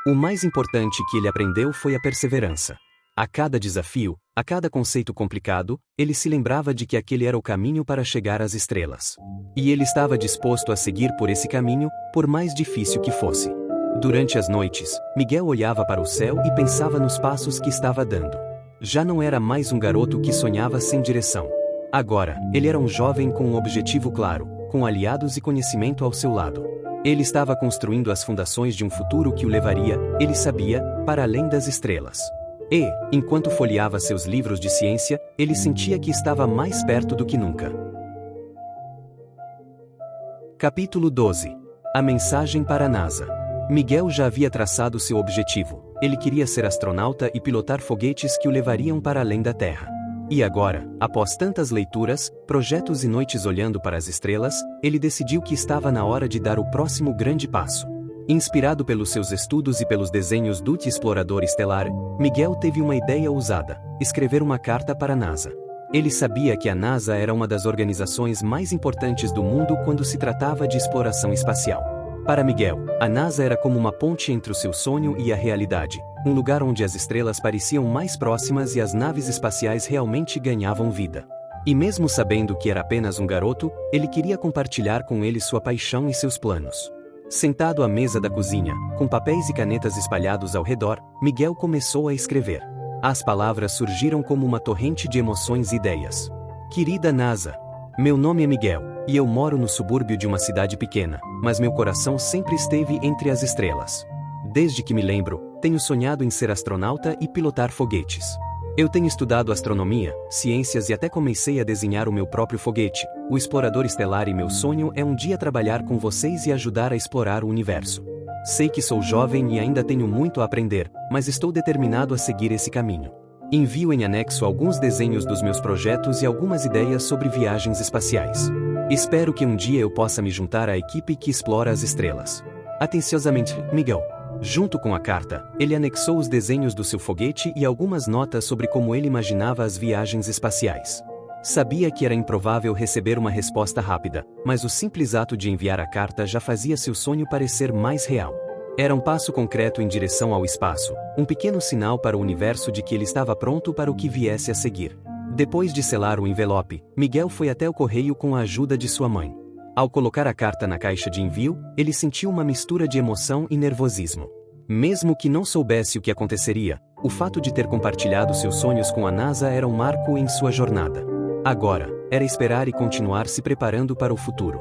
O mais importante que ele aprendeu foi a perseverança. A cada desafio, a cada conceito complicado, ele se lembrava de que aquele era o caminho para chegar às estrelas. E ele estava disposto a seguir por esse caminho, por mais difícil que fosse. Durante as noites, Miguel olhava para o céu e pensava nos passos que estava dando. Já não era mais um garoto que sonhava sem direção. Agora, ele era um jovem com um objetivo claro, com aliados e conhecimento ao seu lado. Ele estava construindo as fundações de um futuro que o levaria, ele sabia, para além das estrelas. E, enquanto folheava seus livros de ciência, ele sentia que estava mais perto do que nunca. Capítulo 12. A mensagem para a NASA. Miguel já havia traçado seu objetivo. Ele queria ser astronauta e pilotar foguetes que o levariam para além da Terra. E agora, após tantas leituras, projetos e noites olhando para as estrelas, ele decidiu que estava na hora de dar o próximo grande passo. Inspirado pelos seus estudos e pelos desenhos do explorador estelar, Miguel teve uma ideia ousada: escrever uma carta para a NASA. Ele sabia que a NASA era uma das organizações mais importantes do mundo quando se tratava de exploração espacial. Para Miguel, a NASA era como uma ponte entre o seu sonho e a realidade, um lugar onde as estrelas pareciam mais próximas e as naves espaciais realmente ganhavam vida. E mesmo sabendo que era apenas um garoto, ele queria compartilhar com ele sua paixão e seus planos. Sentado à mesa da cozinha, com papéis e canetas espalhados ao redor, Miguel começou a escrever. As palavras surgiram como uma torrente de emoções e ideias. Querida NASA, meu nome é Miguel, e eu moro no subúrbio de uma cidade pequena, mas meu coração sempre esteve entre as estrelas. Desde que me lembro, tenho sonhado em ser astronauta e pilotar foguetes. Eu tenho estudado astronomia, ciências e até comecei a desenhar o meu próprio foguete, o explorador estelar, e meu sonho é um dia trabalhar com vocês e ajudar a explorar o universo. Sei que sou jovem e ainda tenho muito a aprender, mas estou determinado a seguir esse caminho. Envio em anexo alguns desenhos dos meus projetos e algumas ideias sobre viagens espaciais. Espero que um dia eu possa me juntar à equipe que explora as estrelas. Atenciosamente, Miguel. Junto com a carta, ele anexou os desenhos do seu foguete e algumas notas sobre como ele imaginava as viagens espaciais. Sabia que era improvável receber uma resposta rápida, mas o simples ato de enviar a carta já fazia seu sonho parecer mais real. Era um passo concreto em direção ao espaço, um pequeno sinal para o universo de que ele estava pronto para o que viesse a seguir. Depois de selar o envelope, Miguel foi até o correio com a ajuda de sua mãe. Ao colocar a carta na caixa de envio, ele sentiu uma mistura de emoção e nervosismo. Mesmo que não soubesse o que aconteceria, o fato de ter compartilhado seus sonhos com a NASA era um marco em sua jornada. Agora, era esperar e continuar se preparando para o futuro.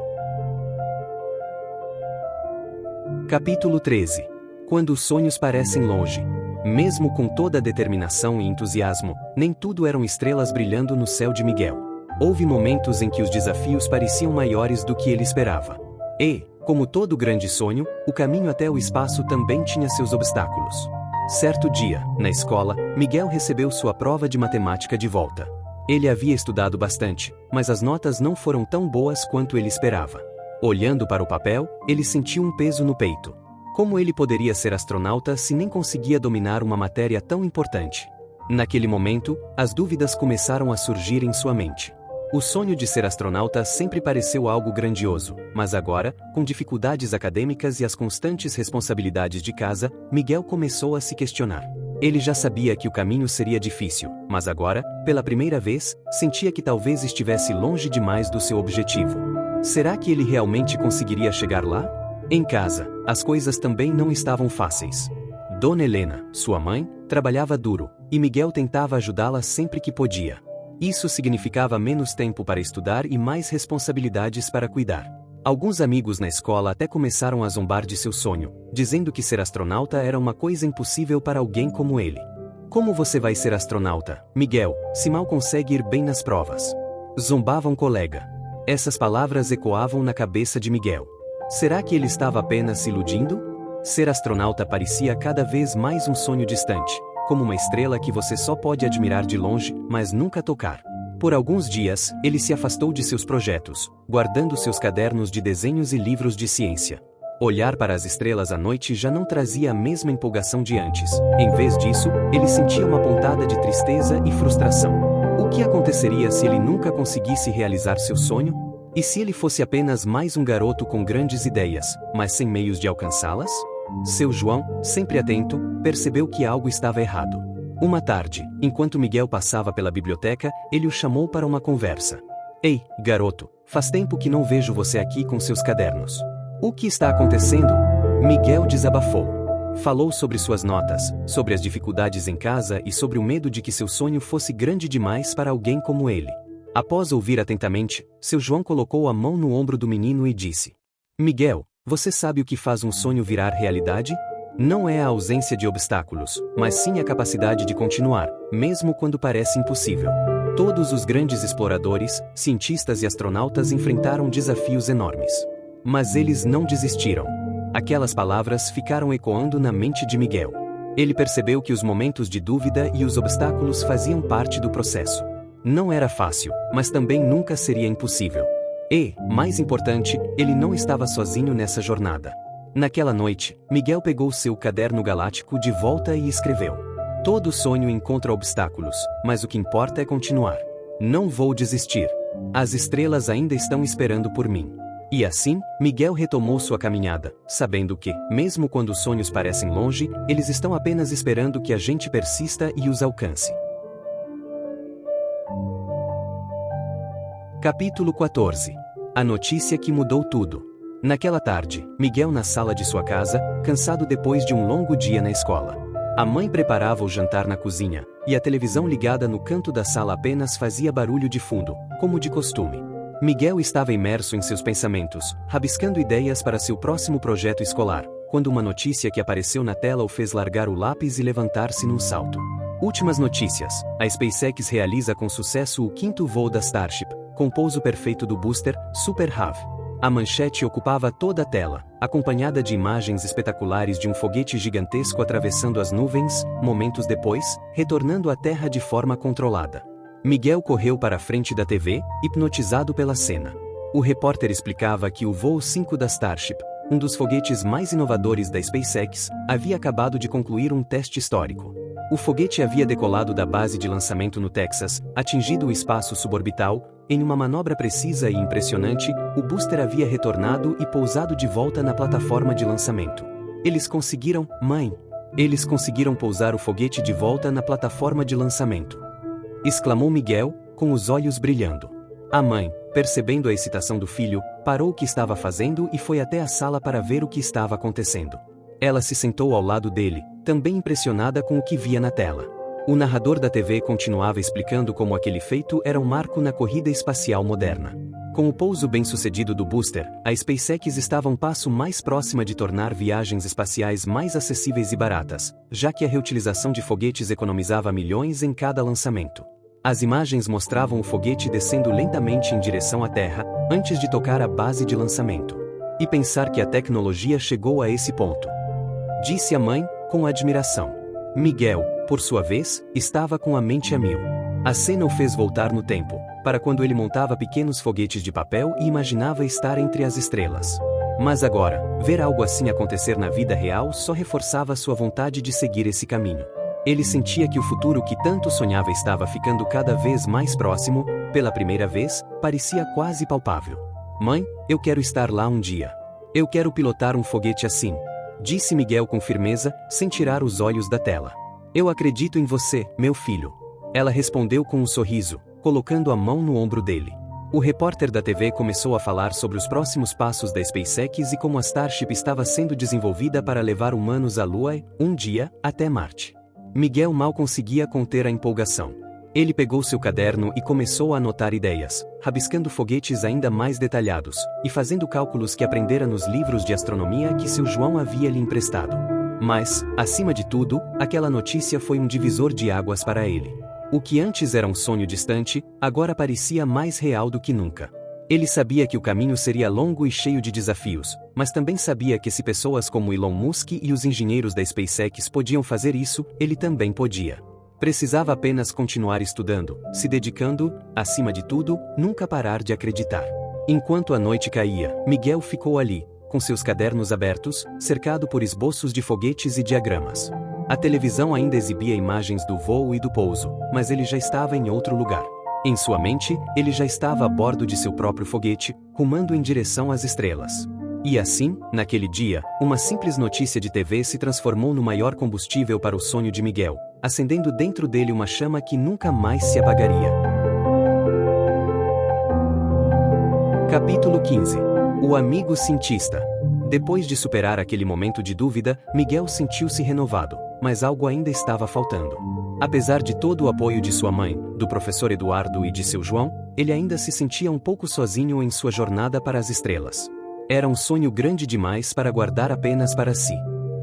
Capítulo 13. Quando os sonhos parecem longe. Mesmo com toda a determinação e entusiasmo, nem tudo eram estrelas brilhando no céu de Miguel. Houve momentos em que os desafios pareciam maiores do que ele esperava. E, como todo grande sonho, o caminho até o espaço também tinha seus obstáculos. Certo dia, na escola, Miguel recebeu sua prova de matemática de volta. Ele havia estudado bastante, mas as notas não foram tão boas quanto ele esperava. Olhando para o papel, ele sentiu um peso no peito. Como ele poderia ser astronauta se nem conseguia dominar uma matéria tão importante? Naquele momento, as dúvidas começaram a surgir em sua mente. O sonho de ser astronauta sempre pareceu algo grandioso, mas agora, com dificuldades acadêmicas e as constantes responsabilidades de casa, Miguel começou a se questionar. Ele já sabia que o caminho seria difícil, mas agora, pela primeira vez, sentia que talvez estivesse longe demais do seu objetivo. Será que ele realmente conseguiria chegar lá? Em casa, as coisas também não estavam fáceis. Dona Helena, sua mãe, trabalhava duro, e Miguel tentava ajudá-la sempre que podia. Isso significava menos tempo para estudar e mais responsabilidades para cuidar. Alguns amigos na escola até começaram a zombar de seu sonho, dizendo que ser astronauta era uma coisa impossível para alguém como ele. Como você vai ser astronauta, Miguel, se mal consegue ir bem nas provas? Zombava um colega. Essas palavras ecoavam na cabeça de Miguel. Será que ele estava apenas se iludindo? Ser astronauta parecia cada vez mais um sonho distante, como uma estrela que você só pode admirar de longe, mas nunca tocar. Por alguns dias, ele se afastou de seus projetos, guardando seus cadernos de desenhos e livros de ciência. Olhar para as estrelas à noite já não trazia a mesma empolgação de antes. Em vez disso, ele sentia uma pontada de tristeza e frustração. O que aconteceria se ele nunca conseguisse realizar seu sonho? E se ele fosse apenas mais um garoto com grandes ideias, mas sem meios de alcançá-las? Seu João, sempre atento, percebeu que algo estava errado. Uma tarde, enquanto Miguel passava pela biblioteca, ele o chamou para uma conversa. Ei, garoto, faz tempo que não vejo você aqui com seus cadernos. O que está acontecendo? Miguel desabafou. Falou sobre suas notas, sobre as dificuldades em casa e sobre o medo de que seu sonho fosse grande demais para alguém como ele. Após ouvir atentamente, seu João colocou a mão no ombro do menino e disse: Miguel, você sabe o que faz um sonho virar realidade? Não é a ausência de obstáculos, mas sim a capacidade de continuar, mesmo quando parece impossível. Todos os grandes exploradores, cientistas e astronautas enfrentaram desafios enormes. Mas eles não desistiram. Aquelas palavras ficaram ecoando na mente de Miguel. Ele percebeu que os momentos de dúvida e os obstáculos faziam parte do processo. Não era fácil, mas também nunca seria impossível. E, mais importante, ele não estava sozinho nessa jornada. Naquela noite, Miguel pegou seu caderno galáctico de volta e escreveu: Todo sonho encontra obstáculos, mas o que importa é continuar. Não vou desistir. As estrelas ainda estão esperando por mim. E assim, Miguel retomou sua caminhada, sabendo que, mesmo quando os sonhos parecem longe, eles estão apenas esperando que a gente persista e os alcance. Capítulo 14. A notícia que mudou tudo. Naquela tarde, Miguel na sala de sua casa, cansado depois de um longo dia na escola. A mãe preparava o jantar na cozinha, e a televisão ligada no canto da sala apenas fazia barulho de fundo, como de costume. Miguel estava imerso em seus pensamentos, rabiscando ideias para seu próximo projeto escolar, quando uma notícia que apareceu na tela o fez largar o lápis e levantar-se num salto. Últimas notícias: a SpaceX realiza com sucesso o 5º voo da Starship, com pouso perfeito do booster Super Heavy. A manchete ocupava toda a tela, acompanhada de imagens espetaculares de um foguete gigantesco atravessando as nuvens, momentos depois, retornando à Terra de forma controlada. Miguel correu para a frente da TV, hipnotizado pela cena. O repórter explicava que o voo 5 da Starship, um dos foguetes mais inovadores da SpaceX, havia acabado de concluir um teste histórico. O foguete havia decolado da base de lançamento no Texas, atingido o espaço suborbital. Em uma manobra precisa e impressionante, o booster havia retornado e pousado de volta na plataforma de lançamento. Eles conseguiram, mãe! Eles conseguiram pousar o foguete de volta na plataforma de lançamento! Exclamou Miguel, com os olhos brilhando. A mãe, percebendo a excitação do filho, parou o que estava fazendo e foi até a sala para ver o que estava acontecendo. Ela se sentou ao lado dele, também impressionada com o que via na tela. O narrador da TV continuava explicando como aquele feito era um marco na corrida espacial moderna. Com o pouso bem-sucedido do booster, a SpaceX estava um passo mais próxima de tornar viagens espaciais mais acessíveis e baratas, já que a reutilização de foguetes economizava milhões em cada lançamento. As imagens mostravam o foguete descendo lentamente em direção à Terra, antes de tocar a base de lançamento. E pensar que a tecnologia chegou a esse ponto, disse a mãe, com admiração. Miguel, por sua vez, estava com a mente a mil. A cena o fez voltar no tempo, para quando ele montava pequenos foguetes de papel e imaginava estar entre as estrelas. Mas agora, ver algo assim acontecer na vida real só reforçava sua vontade de seguir esse caminho. Ele sentia que o futuro que tanto sonhava estava ficando cada vez mais próximo. Pela primeira vez, parecia quase palpável. Mãe, eu quero estar lá um dia. Eu quero pilotar um foguete assim, disse Miguel com firmeza, sem tirar os olhos da tela. Eu acredito em você, meu filho. Ela respondeu com um sorriso, colocando a mão no ombro dele. O repórter da TV começou a falar sobre os próximos passos da SpaceX e como a Starship estava sendo desenvolvida para levar humanos à Lua e, um dia, até Marte. Miguel mal conseguia conter a empolgação. Ele pegou seu caderno e começou a anotar ideias, rabiscando foguetes ainda mais detalhados, e fazendo cálculos que aprendera nos livros de astronomia que seu João havia lhe emprestado. Mas, acima de tudo, aquela notícia foi um divisor de águas para ele. O que antes era um sonho distante, agora parecia mais real do que nunca. Ele sabia que o caminho seria longo e cheio de desafios, mas também sabia que se pessoas como Elon Musk e os engenheiros da SpaceX podiam fazer isso, ele também podia. Precisava apenas continuar estudando, se dedicando, acima de tudo, nunca parar de acreditar. Enquanto a noite caía, Miguel ficou ali, com seus cadernos abertos, cercado por esboços de foguetes e diagramas. A televisão ainda exibia imagens do voo e do pouso, mas ele já estava em outro lugar. Em sua mente, ele já estava a bordo de seu próprio foguete, rumando em direção às estrelas. E assim, naquele dia, uma simples notícia de TV se transformou no maior combustível para o sonho de Miguel, acendendo dentro dele uma chama que nunca mais se apagaria. Capítulo 15. O amigo cientista. Depois de superar aquele momento de dúvida, Miguel sentiu-se renovado, mas algo ainda estava faltando. Apesar de todo o apoio de sua mãe, do professor Eduardo e de seu João, ele ainda se sentia um pouco sozinho em sua jornada para as estrelas. Era um sonho grande demais para guardar apenas para si.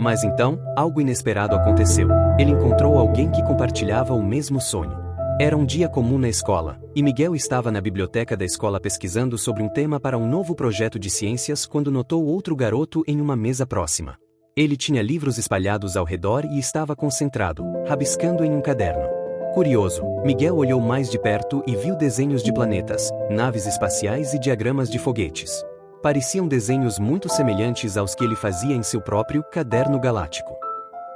Mas então, algo inesperado aconteceu. Ele encontrou alguém que compartilhava o mesmo sonho. Era um dia comum na escola, e Miguel estava na biblioteca da escola pesquisando sobre um tema para um novo projeto de ciências quando notou outro garoto em uma mesa próxima. Ele tinha livros espalhados ao redor e estava concentrado, rabiscando em um caderno. Curioso, Miguel olhou mais de perto e viu desenhos de planetas, naves espaciais e diagramas de foguetes. Pareciam desenhos muito semelhantes aos que ele fazia em seu próprio caderno galáctico.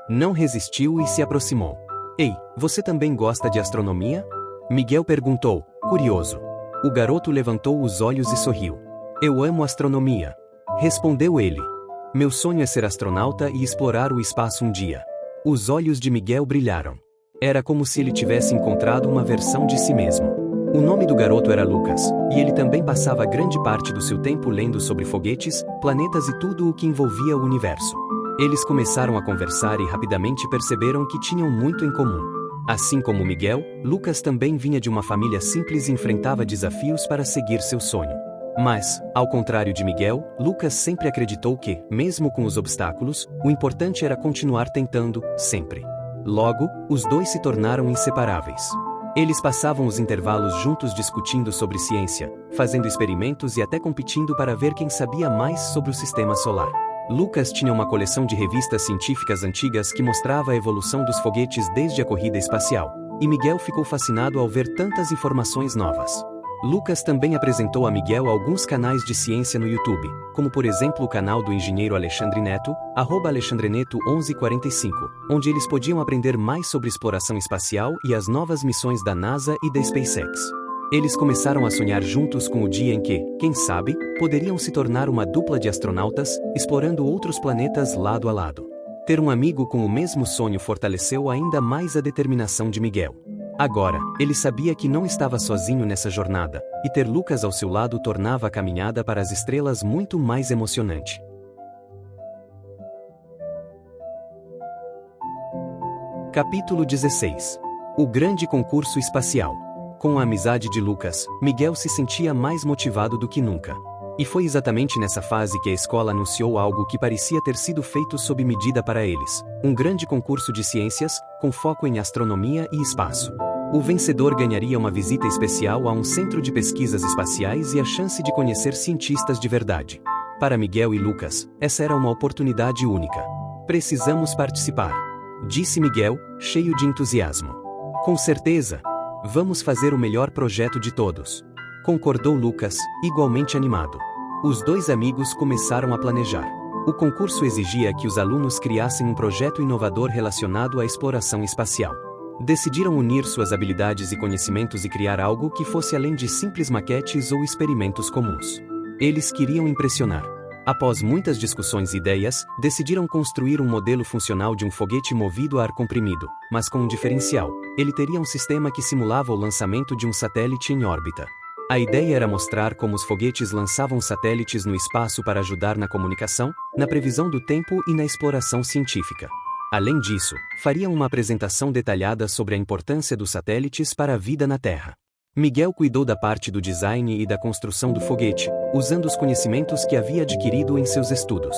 Não resistiu e se aproximou. Ei, você também gosta de astronomia? Miguel perguntou, curioso. O garoto levantou os olhos e sorriu. Eu amo astronomia. Respondeu ele. Meu sonho é ser astronauta e explorar o espaço um dia. Os olhos de Miguel brilharam. Era como se ele tivesse encontrado uma versão de si mesmo. O nome do garoto era Lucas, e ele também passava grande parte do seu tempo lendo sobre foguetes, planetas e tudo o que envolvia o universo. Eles começaram a conversar e rapidamente perceberam que tinham muito em comum. Assim como Miguel, Lucas também vinha de uma família simples e enfrentava desafios para seguir seu sonho. Mas, ao contrário de Miguel, Lucas sempre acreditou que, mesmo com os obstáculos, o importante era continuar tentando, sempre. Logo, os dois se tornaram inseparáveis. Eles passavam os intervalos juntos discutindo sobre ciência, fazendo experimentos e até competindo para ver quem sabia mais sobre o sistema solar. Lucas tinha uma coleção de revistas científicas antigas que mostrava a evolução dos foguetes desde a corrida espacial, e Miguel ficou fascinado ao ver tantas informações novas. Lucas também apresentou a Miguel alguns canais de ciência no YouTube, como por exemplo o canal do engenheiro Alexandre Neto, @AlexandreNeto1145, onde eles podiam aprender mais sobre exploração espacial e as novas missões da NASA e da SpaceX. Eles começaram a sonhar juntos com o dia em que, quem sabe, poderiam se tornar uma dupla de astronautas, explorando outros planetas lado a lado. Ter um amigo com o mesmo sonho fortaleceu ainda mais a determinação de Miguel. Agora, ele sabia que não estava sozinho nessa jornada, e ter Lucas ao seu lado tornava a caminhada para as estrelas muito mais emocionante. Capítulo 16. O grande concurso espacial. Com a amizade de Lucas, Miguel se sentia mais motivado do que nunca. E foi exatamente nessa fase que a escola anunciou algo que parecia ter sido feito sob medida para eles: um grande concurso de ciências, com foco em astronomia e espaço. O vencedor ganharia uma visita especial a um centro de pesquisas espaciais e a chance de conhecer cientistas de verdade. Para Miguel e Lucas, essa era uma oportunidade única. Precisamos participar, disse Miguel, cheio de entusiasmo. Com certeza. Vamos fazer o melhor projeto de todos, concordou Lucas, igualmente animado. Os dois amigos começaram a planejar. O concurso exigia que os alunos criassem um projeto inovador relacionado à exploração espacial. Decidiram unir suas habilidades e conhecimentos e criar algo que fosse além de simples maquetes ou experimentos comuns. Eles queriam impressionar. Após muitas discussões e ideias, decidiram construir um modelo funcional de um foguete movido a ar comprimido, mas com um diferencial: ele teria um sistema que simulava o lançamento de um satélite em órbita. A ideia era mostrar como os foguetes lançavam satélites no espaço para ajudar na comunicação, na previsão do tempo e na exploração científica. Além disso, fariam uma apresentação detalhada sobre a importância dos satélites para a vida na Terra. Miguel cuidou da parte do design e da construção do foguete, usando os conhecimentos que havia adquirido em seus estudos.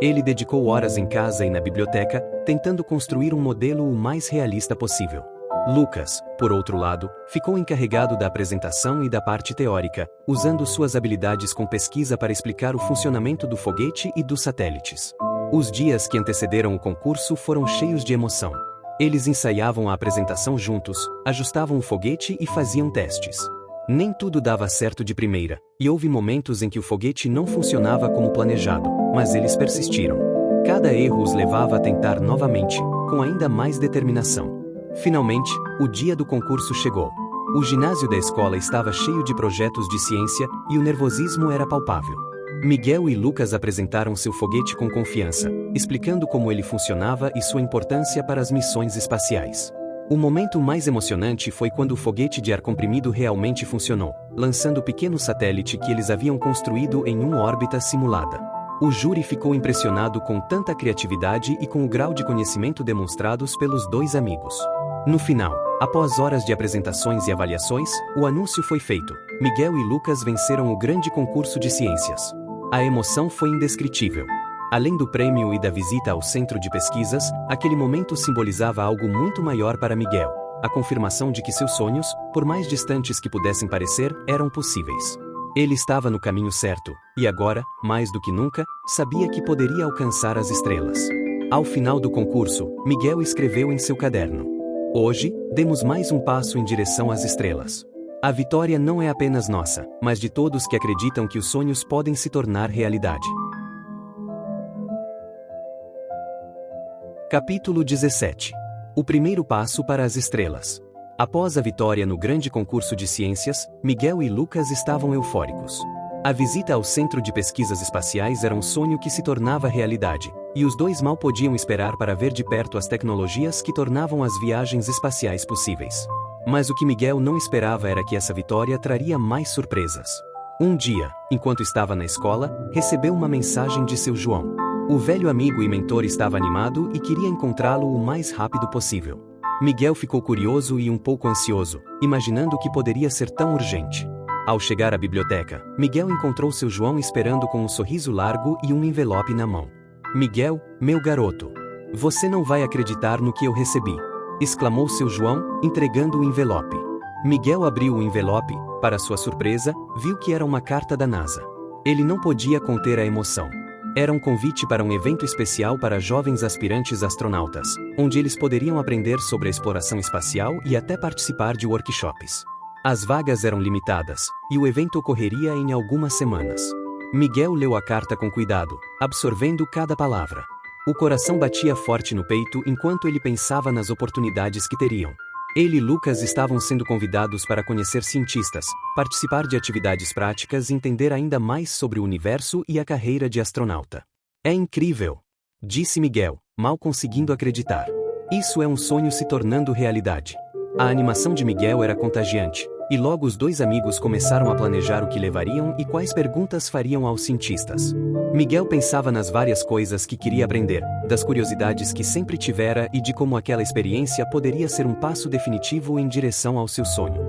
Ele dedicou horas em casa e na biblioteca, tentando construir um modelo o mais realista possível. Lucas, por outro lado, ficou encarregado da apresentação e da parte teórica, usando suas habilidades com pesquisa para explicar o funcionamento do foguete e dos satélites. Os dias que antecederam o concurso foram cheios de emoção. Eles ensaiavam a apresentação juntos, ajustavam o foguete e faziam testes. Nem tudo dava certo de primeira, e houve momentos em que o foguete não funcionava como planejado, mas eles persistiram. Cada erro os levava a tentar novamente, com ainda mais determinação. Finalmente, o dia do concurso chegou. O ginásio da escola estava cheio de projetos de ciência, e o nervosismo era palpável. Miguel e Lucas apresentaram seu foguete com confiança, explicando como ele funcionava e sua importância para as missões espaciais. O momento mais emocionante foi quando o foguete de ar comprimido realmente funcionou, lançando o pequeno satélite que eles haviam construído em uma órbita simulada. O júri ficou impressionado com tanta criatividade e com o grau de conhecimento demonstrados pelos dois amigos. No final, após horas de apresentações e avaliações, o anúncio foi feito. Miguel e Lucas venceram o grande concurso de ciências. A emoção foi indescritível. Além do prêmio e da visita ao centro de pesquisas, aquele momento simbolizava algo muito maior para Miguel: a confirmação de que seus sonhos, por mais distantes que pudessem parecer, eram possíveis. Ele estava no caminho certo, e agora, mais do que nunca, sabia que poderia alcançar as estrelas. Ao final do concurso, Miguel escreveu em seu caderno: "Hoje, demos mais um passo em direção às estrelas. A vitória não é apenas nossa, mas de todos que acreditam que os sonhos podem se tornar realidade." Capítulo 17. O primeiro passo para as estrelas. Após a vitória no grande concurso de ciências, Miguel e Lucas estavam eufóricos. A visita ao Centro de Pesquisas Espaciais era um sonho que se tornava realidade, e os dois mal podiam esperar para ver de perto as tecnologias que tornavam as viagens espaciais possíveis. Mas o que Miguel não esperava era que essa vitória traria mais surpresas. Um dia, enquanto estava na escola, recebeu uma mensagem de seu João. O velho amigo e mentor estava animado e queria encontrá-lo o mais rápido possível. Miguel ficou curioso e um pouco ansioso, imaginando o que poderia ser tão urgente. Ao chegar à biblioteca, Miguel encontrou seu João esperando com um sorriso largo e um envelope na mão. "Miguel, meu garoto, você não vai acreditar no que eu recebi", exclamou seu João, entregando o envelope. Miguel abriu o envelope. Para sua surpresa, viu que era uma carta da NASA. Ele não podia conter a emoção. Era um convite para um evento especial para jovens aspirantes astronautas, onde eles poderiam aprender sobre a exploração espacial e até participar de workshops. As vagas eram limitadas, e o evento ocorreria em algumas semanas. Miguel leu a carta com cuidado, absorvendo cada palavra. O coração batia forte no peito enquanto ele pensava nas oportunidades que teriam. Ele e Lucas estavam sendo convidados para conhecer cientistas, participar de atividades práticas e entender ainda mais sobre o universo e a carreira de astronauta. "É incrível", disse Miguel, mal conseguindo acreditar. Isso é um sonho se tornando realidade. A animação de Miguel era contagiante, e logo os dois amigos começaram a planejar o que levariam e quais perguntas fariam aos cientistas. Miguel pensava nas várias coisas que queria aprender, das curiosidades que sempre tivera e de como aquela experiência poderia ser um passo definitivo em direção ao seu sonho.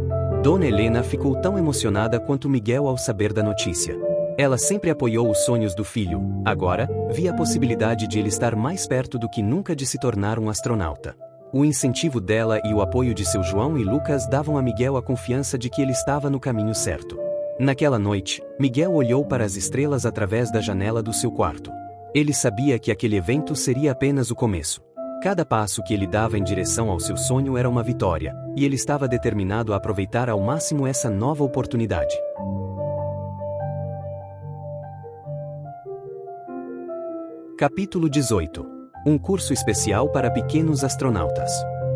Dona Helena ficou tão emocionada quanto Miguel ao saber da notícia. Ela sempre apoiou os sonhos do filho, agora, via a possibilidade de ele estar mais perto do que nunca de se tornar um astronauta. O incentivo dela e o apoio de seu João e Lucas davam a Miguel a confiança de que ele estava no caminho certo. Naquela noite, Miguel olhou para as estrelas através da janela do seu quarto. Ele sabia que aquele evento seria apenas o começo. Cada passo que ele dava em direção ao seu sonho era uma vitória, e ele estava determinado a aproveitar ao máximo essa nova oportunidade. Capítulo 18. Um curso especial para pequenos astronautas.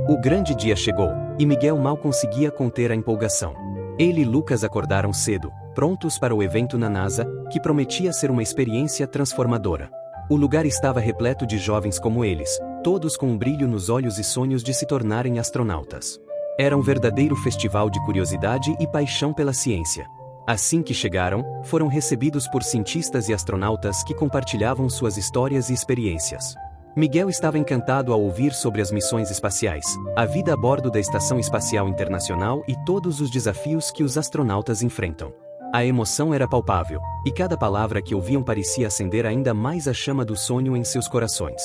O grande dia chegou, e Miguel mal conseguia conter a empolgação. Ele e Lucas acordaram cedo, prontos para o evento na NASA, que prometia ser uma experiência transformadora. O lugar estava repleto de jovens como eles, todos com um brilho nos olhos e sonhos de se tornarem astronautas. Era um verdadeiro festival de curiosidade e paixão pela ciência. Assim que chegaram, foram recebidos por cientistas e astronautas que compartilhavam suas histórias e experiências. Miguel estava encantado ao ouvir sobre as missões espaciais, a vida a bordo da Estação Espacial Internacional e todos os desafios que os astronautas enfrentam. A emoção era palpável, e cada palavra que ouviam parecia acender ainda mais a chama do sonho em seus corações.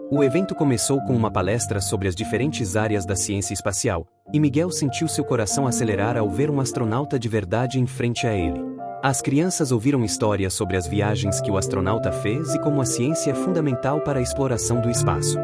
O evento começou com uma palestra sobre as diferentes áreas da ciência espacial, e Miguel sentiu seu coração acelerar ao ver um astronauta de verdade em frente a ele. As crianças ouviram histórias sobre as viagens que o astronauta fez e como a ciência é fundamental para a exploração do espaço.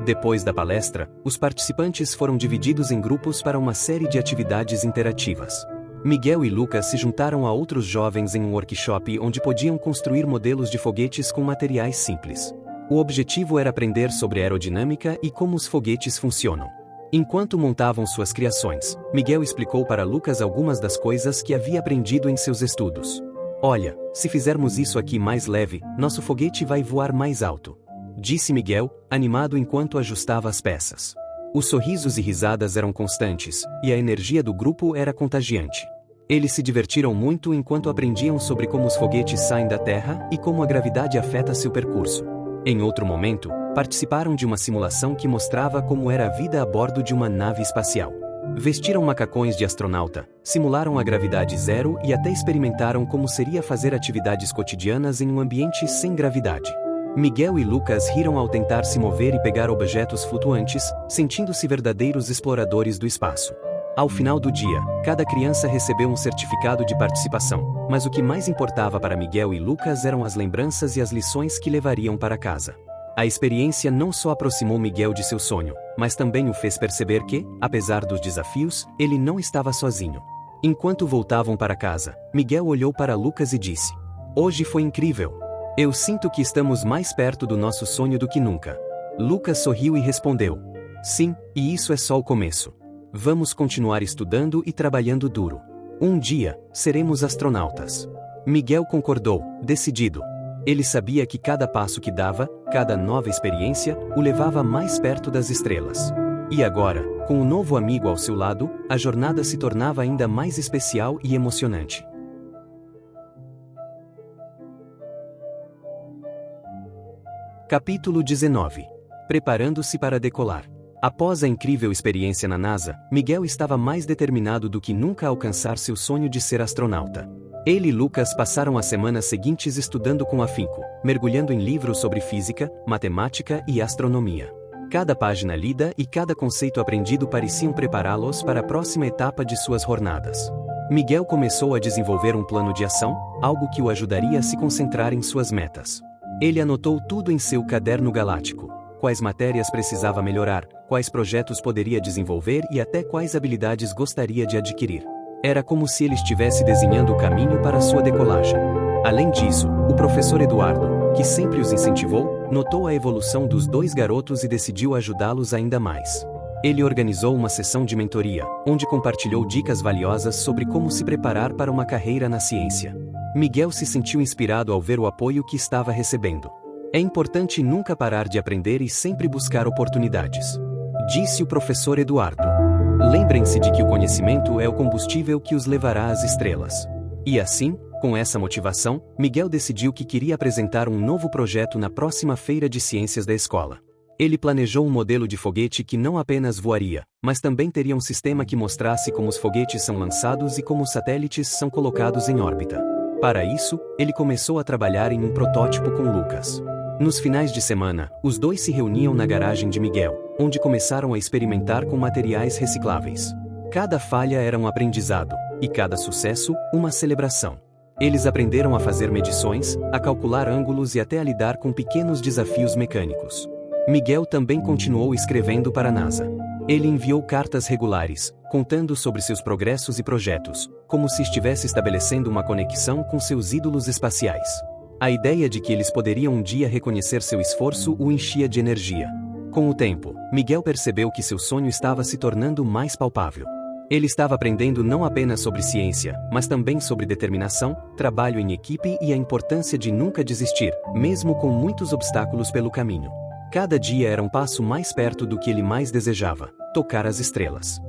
Depois da palestra, os participantes foram divididos em grupos para uma série de atividades interativas. Miguel e Lucas se juntaram a outros jovens em um workshop onde podiam construir modelos de foguetes com materiais simples. O objetivo era aprender sobre aerodinâmica e como os foguetes funcionam. Enquanto montavam suas criações, Miguel explicou para Lucas algumas das coisas que havia aprendido em seus estudos. Olha, se fizermos isso aqui mais leve, nosso foguete vai voar mais alto, disse Miguel, animado enquanto ajustava as peças. Os sorrisos e risadas eram constantes, e a energia do grupo era contagiante. Eles se divertiram muito enquanto aprendiam sobre como os foguetes saem da Terra e como a gravidade afeta seu percurso. Em outro momento, participaram de uma simulação que mostrava como era a vida a bordo de uma nave espacial. Vestiram macacões de astronauta, simularam a gravidade zero e até experimentaram como seria fazer atividades cotidianas em um ambiente sem gravidade. Miguel e Lucas riram ao tentar se mover e pegar objetos flutuantes, sentindo-se verdadeiros exploradores do espaço. Ao final do dia, cada criança recebeu um certificado de participação, mas o que mais importava para Miguel e Lucas eram as lembranças e as lições que levariam para casa. A experiência não só aproximou Miguel de seu sonho, mas também o fez perceber que, apesar dos desafios, ele não estava sozinho. Enquanto voltavam para casa, Miguel olhou para Lucas e disse: "Hoje foi incrível. Eu sinto que estamos mais perto do nosso sonho do que nunca." Lucas sorriu e respondeu: "Sim, e isso é só o começo. Vamos continuar estudando e trabalhando duro. Um dia, seremos astronautas." Miguel concordou, decidido. Ele sabia que cada passo que dava, cada nova experiência, o levava mais perto das estrelas. E agora, com um novo amigo ao seu lado, a jornada se tornava ainda mais especial e emocionante. Capítulo 19. Preparando-se para decolar. Após a incrível experiência na NASA, Miguel estava mais determinado do que nunca a alcançar seu sonho de ser astronauta. Ele e Lucas passaram as semanas seguintes estudando com afinco, mergulhando em livros sobre física, matemática e astronomia. Cada página lida e cada conceito aprendido pareciam prepará-los para a próxima etapa de suas jornadas. Miguel começou a desenvolver um plano de ação, algo que o ajudaria a se concentrar em suas metas. Ele anotou tudo em seu caderno galáctico: quais matérias precisava melhorar, quais projetos poderia desenvolver e até quais habilidades gostaria de adquirir. Era como se ele estivesse desenhando o caminho para sua decolagem. Além disso, o professor Eduardo, que sempre os incentivou, notou a evolução dos dois garotos e decidiu ajudá-los ainda mais. Ele organizou uma sessão de mentoria, onde compartilhou dicas valiosas sobre como se preparar para uma carreira na ciência. Miguel se sentiu inspirado ao ver o apoio que estava recebendo. É importante nunca parar de aprender e sempre buscar oportunidades, disse o professor Eduardo. Lembrem-se de que o conhecimento é o combustível que os levará às estrelas. E assim, com essa motivação, Miguel decidiu que queria apresentar um novo projeto na próxima feira de ciências da escola. Ele planejou um modelo de foguete que não apenas voaria, mas também teria um sistema que mostrasse como os foguetes são lançados e como os satélites são colocados em órbita. Para isso, ele começou a trabalhar em um protótipo com Lucas. Nos finais de semana, os dois se reuniam na garagem de Miguel, onde começaram a experimentar com materiais recicláveis. Cada falha era um aprendizado, e cada sucesso, uma celebração. Eles aprenderam a fazer medições, a calcular ângulos e até a lidar com pequenos desafios mecânicos. Miguel também continuou escrevendo para a NASA. Ele enviou cartas regulares, contando sobre seus progressos e projetos, como se estivesse estabelecendo uma conexão com seus ídolos espaciais. A ideia de que eles poderiam um dia reconhecer seu esforço o enchia de energia. Com o tempo, Miguel percebeu que seu sonho estava se tornando mais palpável. Ele estava aprendendo não apenas sobre ciência, mas também sobre determinação, trabalho em equipe e a importância de nunca desistir, mesmo com muitos obstáculos pelo caminho. Cada dia era um passo mais perto do que ele mais desejava: tocar as estrelas.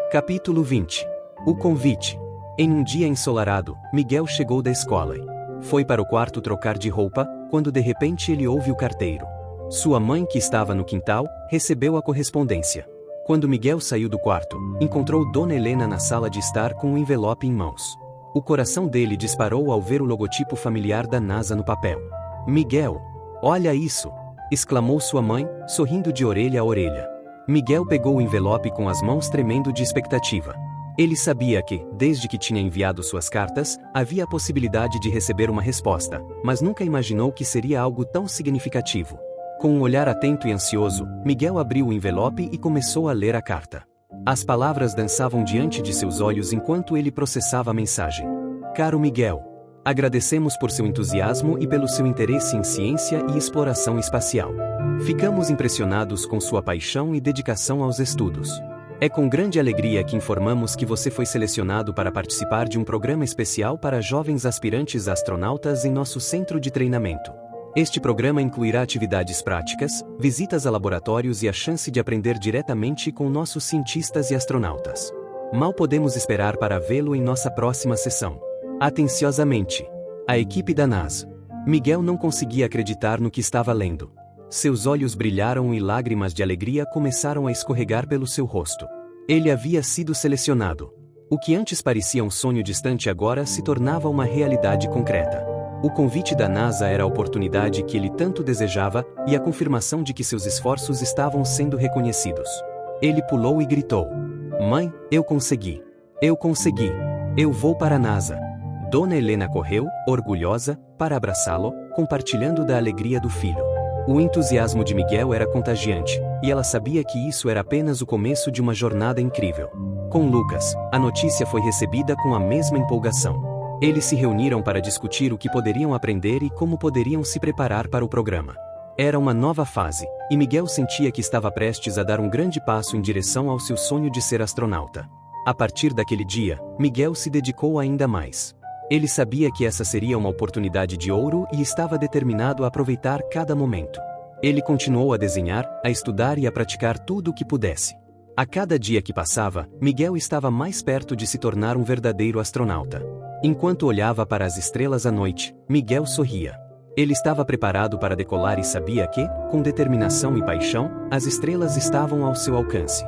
Capítulo 20. O convite. Em um dia ensolarado, Miguel chegou da escola e foi para o quarto trocar de roupa, quando de repente ele ouve o carteiro. Sua mãe, que estava no quintal, recebeu a correspondência. Quando Miguel saiu do quarto, encontrou Dona Helena na sala de estar com um envelope em mãos. O coração dele disparou ao ver o logotipo familiar da NASA no papel. "Miguel, olha isso!" exclamou sua mãe, sorrindo de orelha a orelha. Miguel pegou o envelope com as mãos tremendo de expectativa. Ele sabia que, desde que tinha enviado suas cartas, havia a possibilidade de receber uma resposta, mas nunca imaginou que seria algo tão significativo. Com um olhar atento e ansioso, Miguel abriu o envelope e começou a ler a carta. As palavras dançavam diante de seus olhos enquanto ele processava a mensagem. "Caro Miguel, agradecemos por seu entusiasmo e pelo seu interesse em ciência e exploração espacial. Ficamos impressionados com sua paixão e dedicação aos estudos. É com grande alegria que informamos que você foi selecionado para participar de um programa especial para jovens aspirantes astronautas em nosso centro de treinamento. Este programa incluirá atividades práticas, visitas a laboratórios e a chance de aprender diretamente com nossos cientistas e astronautas. Mal podemos esperar para vê-lo em nossa próxima sessão. Atenciosamente, a equipe da NASA. Miguel não conseguia acreditar no que estava lendo. Seus olhos brilharam e lágrimas de alegria começaram a escorregar pelo seu rosto. Ele havia sido selecionado. O que antes parecia um sonho distante agora se tornava uma realidade concreta. O convite da NASA era a oportunidade que ele tanto desejava e a confirmação de que seus esforços estavam sendo reconhecidos. Ele pulou e gritou: "Mãe, eu consegui! Eu consegui! Eu vou para a NASA!" Dona Helena correu, orgulhosa, para abraçá-lo, compartilhando da alegria do filho. O entusiasmo de Miguel era contagiante, e ela sabia que isso era apenas o começo de uma jornada incrível. Com Lucas, a notícia foi recebida com a mesma empolgação. Eles se reuniram para discutir o que poderiam aprender e como poderiam se preparar para o programa. Era uma nova fase, e Miguel sentia que estava prestes a dar um grande passo em direção ao seu sonho de ser astronauta. A partir daquele dia, Miguel se dedicou ainda mais. Ele sabia que essa seria uma oportunidade de ouro e estava determinado a aproveitar cada momento. Ele continuou a desenhar, a estudar e a praticar tudo o que pudesse. A cada dia que passava, Miguel estava mais perto de se tornar um verdadeiro astronauta. Enquanto olhava para as estrelas à noite, Miguel sorria. Ele estava preparado para decolar e sabia que, com determinação e paixão, as estrelas estavam ao seu alcance.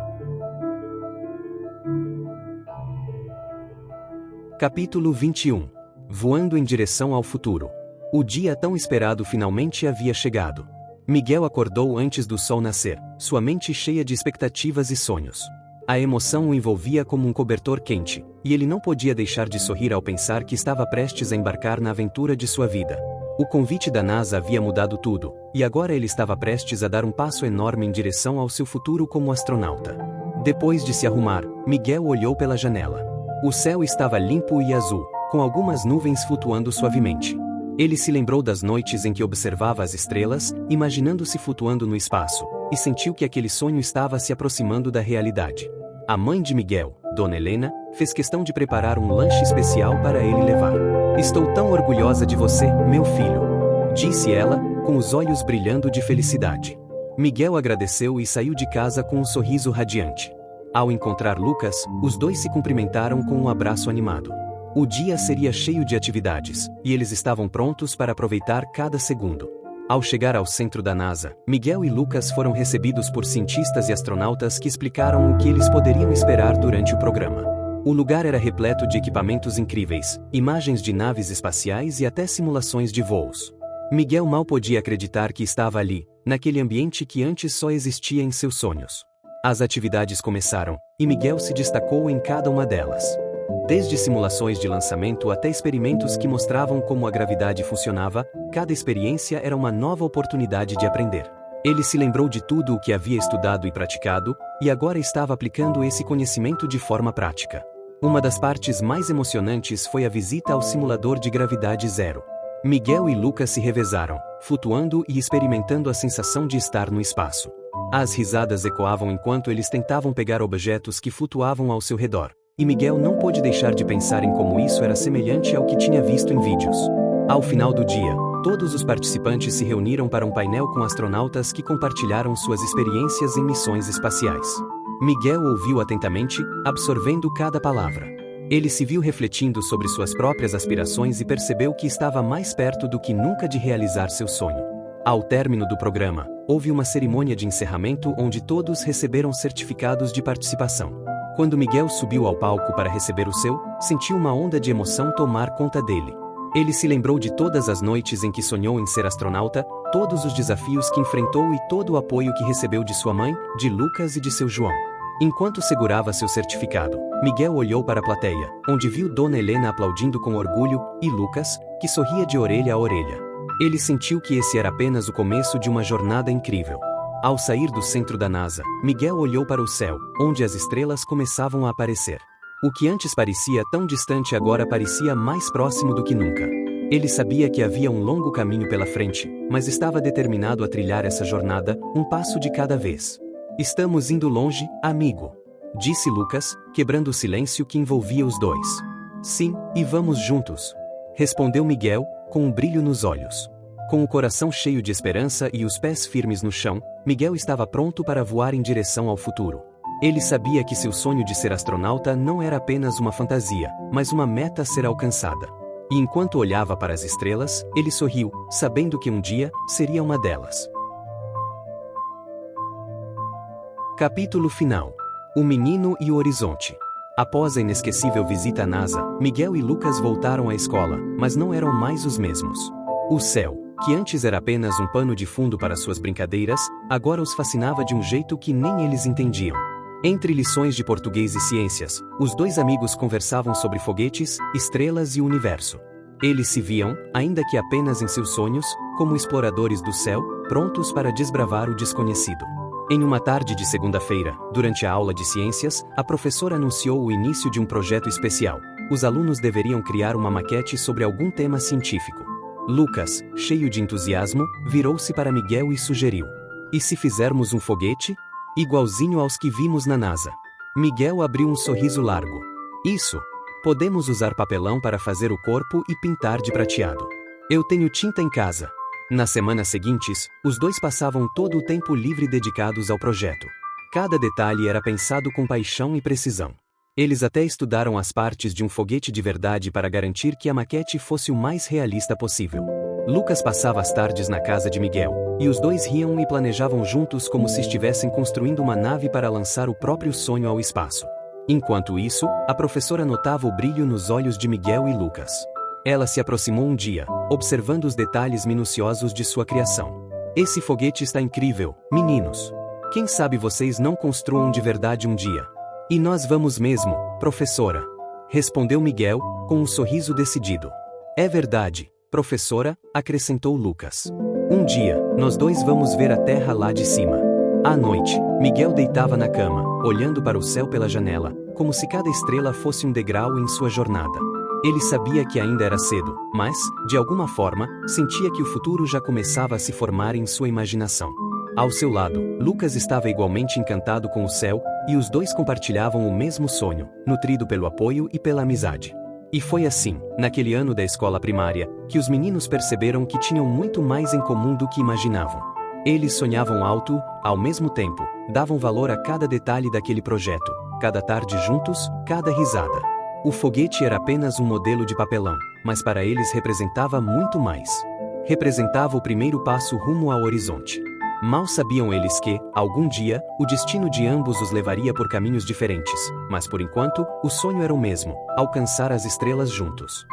Capítulo 21. Voando em direção ao futuro. O dia tão esperado finalmente havia chegado. Miguel acordou antes do sol nascer, sua mente cheia de expectativas e sonhos. A emoção o envolvia como um cobertor quente, e ele não podia deixar de sorrir ao pensar que estava prestes a embarcar na aventura de sua vida. O convite da NASA havia mudado tudo, e agora ele estava prestes a dar um passo enorme em direção ao seu futuro como astronauta. Depois de se arrumar, Miguel olhou pela janela. O céu estava limpo e azul, com algumas nuvens flutuando suavemente. Ele se lembrou das noites em que observava as estrelas, imaginando-se flutuando no espaço, e sentiu que aquele sonho estava se aproximando da realidade. A mãe de Miguel, Dona Helena, fez questão de preparar um lanche especial para ele levar. "Estou tão orgulhosa de você, meu filho", disse ela, com os olhos brilhando de felicidade. Miguel agradeceu e saiu de casa com um sorriso radiante. Ao encontrar Lucas, os dois se cumprimentaram com um abraço animado. O dia seria cheio de atividades, e eles estavam prontos para aproveitar cada segundo. Ao chegar ao centro da NASA, Miguel e Lucas foram recebidos por cientistas e astronautas que explicaram o que eles poderiam esperar durante o programa. O lugar era repleto de equipamentos incríveis, imagens de naves espaciais e até simulações de voos. Miguel mal podia acreditar que estava ali, naquele ambiente que antes só existia em seus sonhos. As atividades começaram, e Miguel se destacou em cada uma delas. Desde simulações de lançamento até experimentos que mostravam como a gravidade funcionava, cada experiência era uma nova oportunidade de aprender. Ele se lembrou de tudo o que havia estudado e praticado, e agora estava aplicando esse conhecimento de forma prática. Uma das partes mais emocionantes foi a visita ao simulador de gravidade zero. Miguel e Lucas se revezaram, flutuando e experimentando a sensação de estar no espaço. As risadas ecoavam enquanto eles tentavam pegar objetos que flutuavam ao seu redor, e Miguel não pôde deixar de pensar em como isso era semelhante ao que tinha visto em vídeos. Ao final do dia, todos os participantes se reuniram para um painel com astronautas que compartilharam suas experiências em missões espaciais. Miguel ouviu atentamente, absorvendo cada palavra. Ele se viu refletindo sobre suas próprias aspirações e percebeu que estava mais perto do que nunca de realizar seu sonho. Ao término do programa, houve uma cerimônia de encerramento onde todos receberam certificados de participação. Quando Miguel subiu ao palco para receber o seu, sentiu uma onda de emoção tomar conta dele. Ele se lembrou de todas as noites em que sonhou em ser astronauta, todos os desafios que enfrentou e todo o apoio que recebeu de sua mãe, de Lucas e de seu João. Enquanto segurava seu certificado, Miguel olhou para a plateia, onde viu Dona Helena aplaudindo com orgulho, e Lucas, que sorria de orelha a orelha. Ele sentiu que esse era apenas o começo de uma jornada incrível. Ao sair do centro da NASA, Miguel olhou para o céu, onde as estrelas começavam a aparecer. O que antes parecia tão distante agora parecia mais próximo do que nunca. Ele sabia que havia um longo caminho pela frente, mas estava determinado a trilhar essa jornada, um passo de cada vez. "Estamos indo longe, amigo", disse Lucas, quebrando o silêncio que envolvia os dois. Sim, e vamos juntos, respondeu Miguel, com um brilho nos olhos. Com o coração cheio de esperança e os pés firmes no chão, Miguel estava pronto para voar em direção ao futuro. Ele sabia que seu sonho de ser astronauta não era apenas uma fantasia, mas uma meta a ser alcançada. E enquanto olhava para as estrelas, ele sorriu, sabendo que um dia seria uma delas. Capítulo final. O menino e o horizonte. Após a inesquecível visita à NASA, Miguel e Lucas voltaram à escola, mas não eram mais os mesmos. O céu, que antes era apenas um pano de fundo para suas brincadeiras, agora os fascinava de um jeito que nem eles entendiam. Entre lições de português e ciências, os dois amigos conversavam sobre foguetes, estrelas e o universo. Eles se viam, ainda que apenas em seus sonhos, como exploradores do céu, prontos para desbravar o desconhecido. Em uma tarde de segunda-feira, durante a aula de ciências, a professora anunciou o início de um projeto especial. Os alunos deveriam criar uma maquete sobre algum tema científico. Lucas, cheio de entusiasmo, virou-se para Miguel e sugeriu: "E se fizermos um foguete? Igualzinho aos que vimos na NASA." Miguel abriu um sorriso largo. "Isso! Podemos usar papelão para fazer o corpo e pintar de prateado. Eu tenho tinta em casa." Nas semanas seguintes, os dois passavam todo o tempo livre dedicados ao projeto. Cada detalhe era pensado com paixão e precisão. Eles até estudaram as partes de um foguete de verdade para garantir que a maquete fosse o mais realista possível. Lucas passava as tardes na casa de Miguel, e os dois riam e planejavam juntos como se estivessem construindo uma nave para lançar o próprio sonho ao espaço. Enquanto isso, a professora notava o brilho nos olhos de Miguel e Lucas. Ela se aproximou um dia, observando os detalhes minuciosos de sua criação. "Esse foguete está incrível, meninos. Quem sabe vocês não construam de verdade um dia?" "E nós vamos mesmo, professora", respondeu Miguel, com um sorriso decidido. "É verdade, professora", acrescentou Lucas. "Um dia, nós dois vamos ver a Terra lá de cima." À noite, Miguel deitava na cama, olhando para o céu pela janela, como se cada estrela fosse um degrau em sua jornada. Ele sabia que ainda era cedo, mas, de alguma forma, sentia que o futuro já começava a se formar em sua imaginação. Ao seu lado, Lucas estava igualmente encantado com o céu, e os dois compartilhavam o mesmo sonho, nutrido pelo apoio e pela amizade. E foi assim, naquele ano da escola primária, que os meninos perceberam que tinham muito mais em comum do que imaginavam. Eles sonhavam alto, ao mesmo tempo, davam valor a cada detalhe daquele projeto, cada tarde juntos, cada risada. O foguete era apenas um modelo de papelão, mas para eles representava muito mais. Representava o primeiro passo rumo ao horizonte. Mal sabiam eles que, algum dia, o destino de ambos os levaria por caminhos diferentes, mas por enquanto, o sonho era o mesmo: alcançar as estrelas juntos.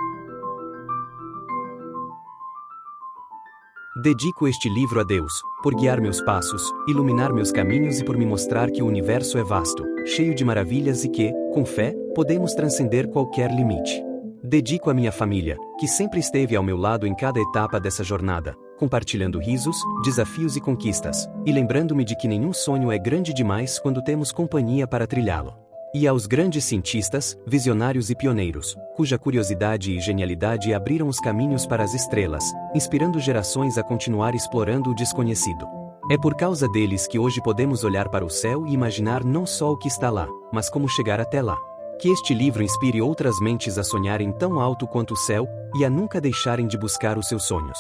Dedico este livro a Deus, por guiar meus passos, iluminar meus caminhos e por me mostrar que o universo é vasto, cheio de maravilhas e que, com fé, podemos transcender qualquer limite. Dedico à minha família, que sempre esteve ao meu lado em cada etapa dessa jornada, compartilhando risos, desafios e conquistas, e lembrando-me de que nenhum sonho é grande demais quando temos companhia para trilhá-lo. E aos grandes cientistas, visionários e pioneiros, cuja curiosidade e genialidade abriram os caminhos para as estrelas, inspirando gerações a continuar explorando o desconhecido. É por causa deles que hoje podemos olhar para o céu e imaginar não só o que está lá, mas como chegar até lá. Que este livro inspire outras mentes a sonharem tão alto quanto o céu, e a nunca deixarem de buscar os seus sonhos.